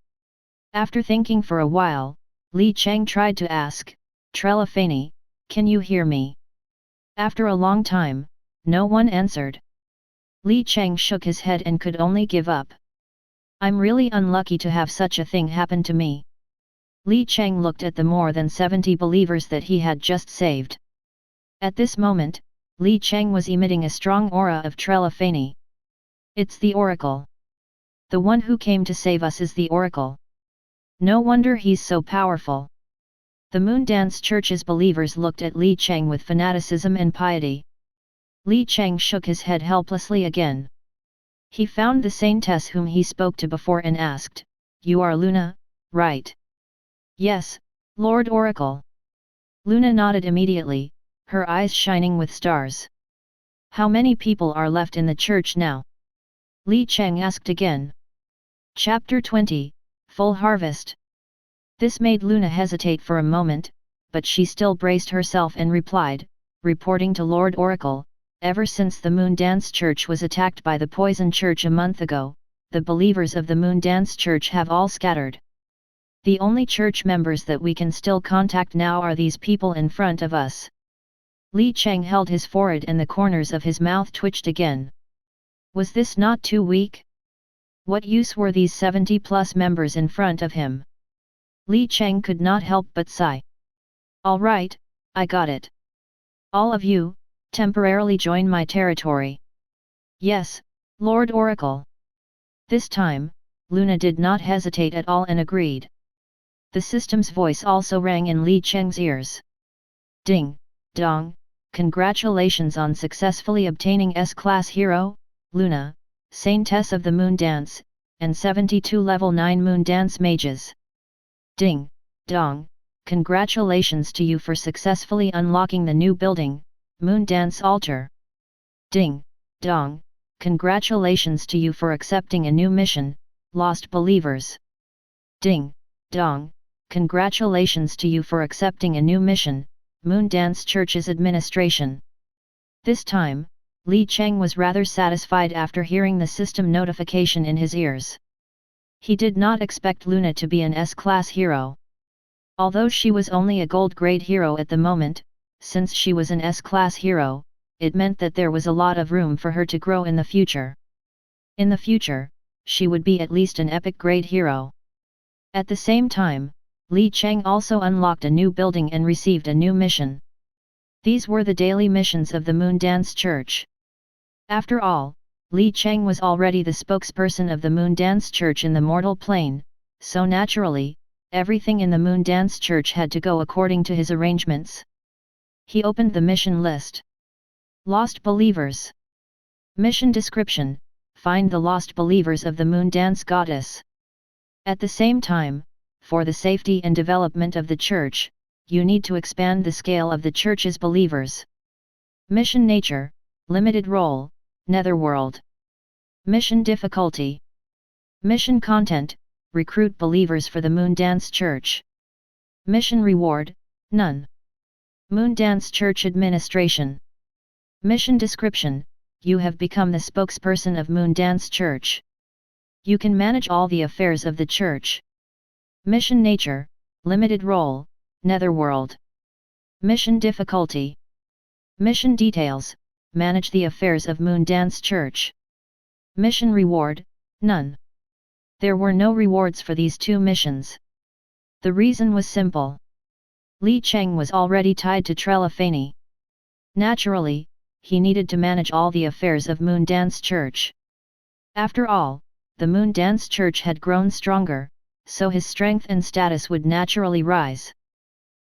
After thinking for a while, Li Cheng tried to ask, Trelafany, can you hear me? After a long time, no one answered. Li Cheng shook his head and could only give up. I'm really unlucky to have such a thing happen to me. Li Cheng looked at the more than 70 believers that he had just saved. At this moment, Li Cheng was emitting a strong aura of Trelafany. It's the Oracle. The one who came to save us is the Oracle. No wonder he's so powerful. The Moondance Church's believers looked at Li Cheng with fanaticism and piety. Li Cheng shook his head helplessly again. He found the saintess whom he spoke to before and asked, You are Luna, right? Yes, Lord Oracle. Luna nodded immediately, her eyes shining with stars. How many people are left in the church now? Li Cheng asked again. Chapter 20, Full Harvest. This made Luna hesitate for a moment, but she still braced herself and replied, reporting to Lord Oracle, ever since the Moondance Church was attacked by the Poison Church a month ago, the believers of the Moondance Church have all scattered. The only church members that we can still contact now are these people in front of us. Li Cheng held his forehead and the corners of his mouth twitched again. Was this not too weak? What use were these 70+ members in front of him? Li Cheng could not help but sigh. All right, I got it. All of you, temporarily join my territory. Yes, Lord Oracle. This time, Luna did not hesitate at all and agreed. The system's voice also rang in Li Cheng's ears. Ding, dong, congratulations on successfully obtaining S-Class Hero, Luna, Saintess of the Moondance, and 72 Level 9 Moondance Mages. Ding, dong, congratulations to you for successfully unlocking the new building, Moondance Altar. Ding, dong, congratulations to you for accepting a new mission, Lost Believers. Ding, dong, congratulations to you for accepting a new mission, Moondance Church's administration. This time, Li Cheng was rather satisfied after hearing the system notification in his ears. He did not expect Luna to be an S-Class hero. Although she was only a gold-grade hero at the moment, since she was an S-Class hero, it meant that there was a lot of room for her to grow in the future. In the future, she would be at least an epic-grade hero. At the same time, Li Cheng also unlocked a new building and received a new mission. These were the daily missions of the Moondance Church. After all, Li Cheng was already the spokesperson of the Moondance Church in the mortal plane, so naturally, everything in the Moondance Church had to go according to his arrangements. He opened the mission list. Lost Believers. Mission description: find the lost believers of the Moondance Goddess. At the same time, for the safety and development of the Church, you need to expand the scale of the Church's believers. Mission nature: limited role, Netherworld. Mission difficulty. Mission content: recruit believers for the Moondance Church. Mission reward: none. Moondance Church administration. Mission description: you have become the spokesperson of Moondance Church. You can manage all the affairs of the Church. Mission nature: limited role, Netherworld. Mission difficulty. Mission details: manage the affairs of Moondance Church. Mission reward: none. There were no rewards for these two missions. The reason was simple. Li Cheng was already tied to Trelafany. Naturally, he needed to manage all the affairs of Moondance Church. After all, the Moondance Church had grown stronger, so his strength and status would naturally rise.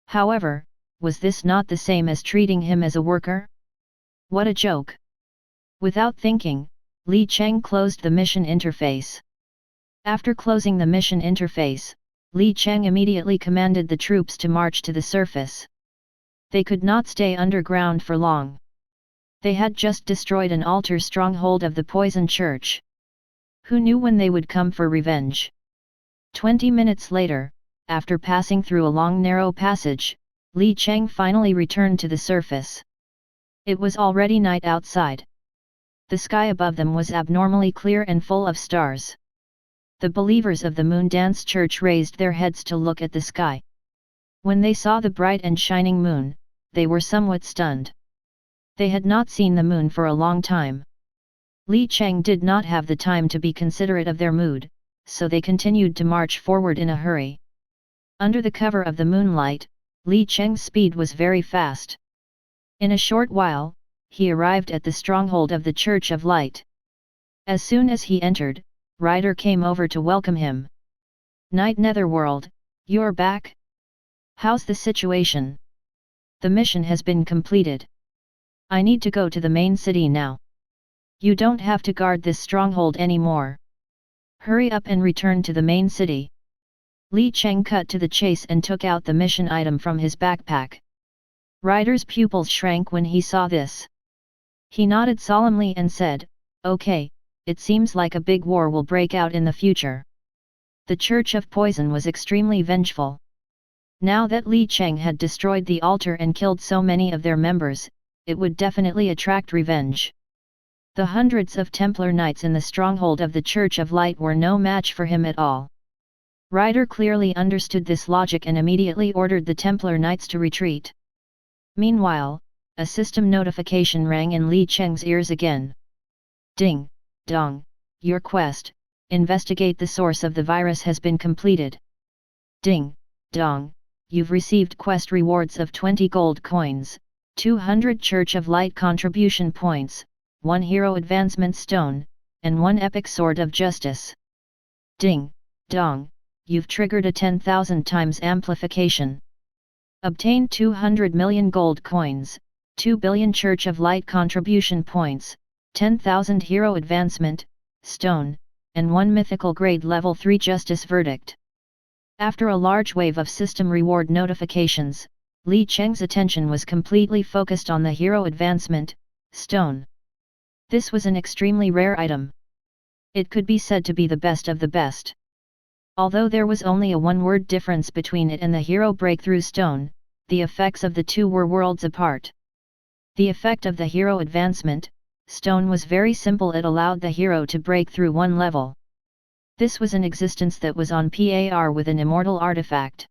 However, was this not the same as treating him as a worker? What a joke! Without thinking, Li Cheng closed the mission interface. After closing the mission interface, Li Cheng immediately commanded the troops to march to the surface. They could not stay underground for long. They had just destroyed an altar stronghold of the Poison Church. Who knew when they would come for revenge? 20 minutes later, after passing through a long narrow passage, Li Cheng finally returned to the surface. It was already night outside. The sky above them was abnormally clear and full of stars. The believers of the Moon Dance Church raised their heads to look at the sky. When they saw the bright and shining moon, they were somewhat stunned. They had not seen the moon for a long time. Li Cheng did not have the time to be considerate of their mood, so they continued to march forward in a hurry. Under the cover of the moonlight, Li Cheng's speed was very fast. In a short while, he arrived at the stronghold of the Church of Light. As soon as he entered, Ryder came over to welcome him. "Knight Netherworld, you're back? How's the situation? The mission has been completed. I need to go to the main city now. You don't have to guard this stronghold anymore. Hurry up and return to the main city." Li Cheng cut to the chase and took out the mission item from his backpack. Ryder's pupils shrank when he saw this. He nodded solemnly and said, "Okay, it seems like a big war will break out in the future." The Church of Poison was extremely vengeful. Now that Li Cheng had destroyed the altar and killed so many of their members, it would definitely attract revenge. The hundreds of Templar Knights in the stronghold of the Church of Light were no match for him at all. Ryder clearly understood this logic and immediately ordered the Templar Knights to retreat. Meanwhile, a system notification rang in Li Cheng's ears again. "Ding, dong, your quest, investigate the source of the virus has been completed. Ding, dong, you've received quest rewards of 20 gold coins, 200 Church of Light contribution points, 1 hero advancement stone, and 1 epic sword of justice. Ding, dong, you've triggered a 10,000 times amplification. Obtain 200 million gold coins, 2 billion Church of Light contribution points, 10,000 hero advancement, stone, and 1 mythical grade level 3 justice verdict." After a large wave of system reward notifications, Li Cheng's attention was completely focused on the hero advancement, stone. This was an extremely rare item. It could be said to be the best of the best. Although there was only a one-word difference between it and the hero breakthrough stone, the effects of the two were worlds apart. The effect of the hero advancement stone was very simple. It allowed the hero to break through one level. This was an existence that was on par with an immortal artifact.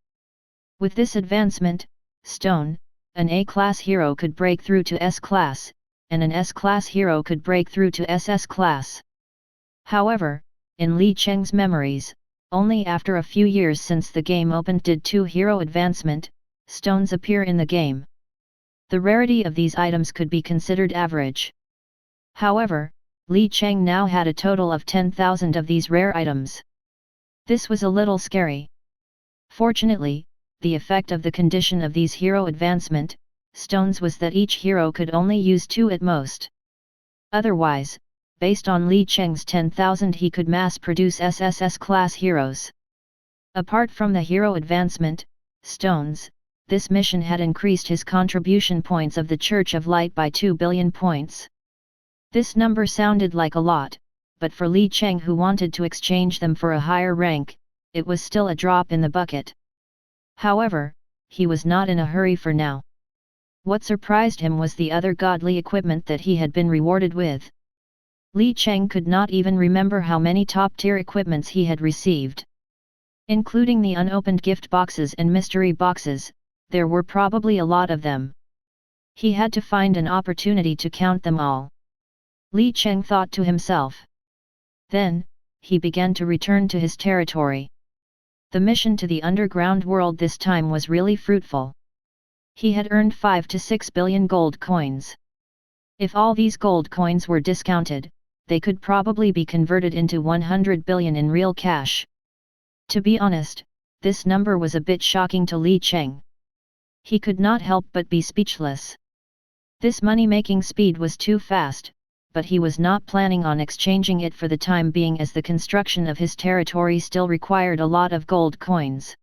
With this advancement stone, an A-class hero could break through to S-class, and an S-class hero could break through to SS class. However, in Li Cheng's memories, only after a few years since the game opened did 2 hero advancement stones appear in the game. The rarity of these items could be considered average. However, Li Cheng now had a total of 10,000 of these rare items. This was a little scary. Fortunately, the effect of the condition of these hero advancement stones was that each hero could only use 2 at most. Otherwise, based on Li Cheng's 10,000 he could mass produce SSS class heroes. Apart from the hero advancement stones, this mission had increased his contribution points of the Church of Light by 2 billion points. This number sounded like a lot, but for Li Cheng who wanted to exchange them for a higher rank, it was still a drop in the bucket. However, he was not in a hurry for now. What surprised him was the other godly equipment that he had been rewarded with. Li Cheng could not even remember how many top-tier equipments he had received. Including the unopened gift boxes and mystery boxes, there were probably a lot of them. He had to find an opportunity to count them all. Li Cheng thought to himself. Then, he began to return to his territory. The mission to the underground world this time was really fruitful. He had earned 5 to 6 billion gold coins. If all these gold coins were discounted, they could probably be converted into 100 billion in real cash. To be honest, this number was a bit shocking to Li Cheng. He could not help but be speechless. This money-making speed was too fast, but he was not planning on exchanging it for the time being as the construction of his territory still required a lot of gold coins.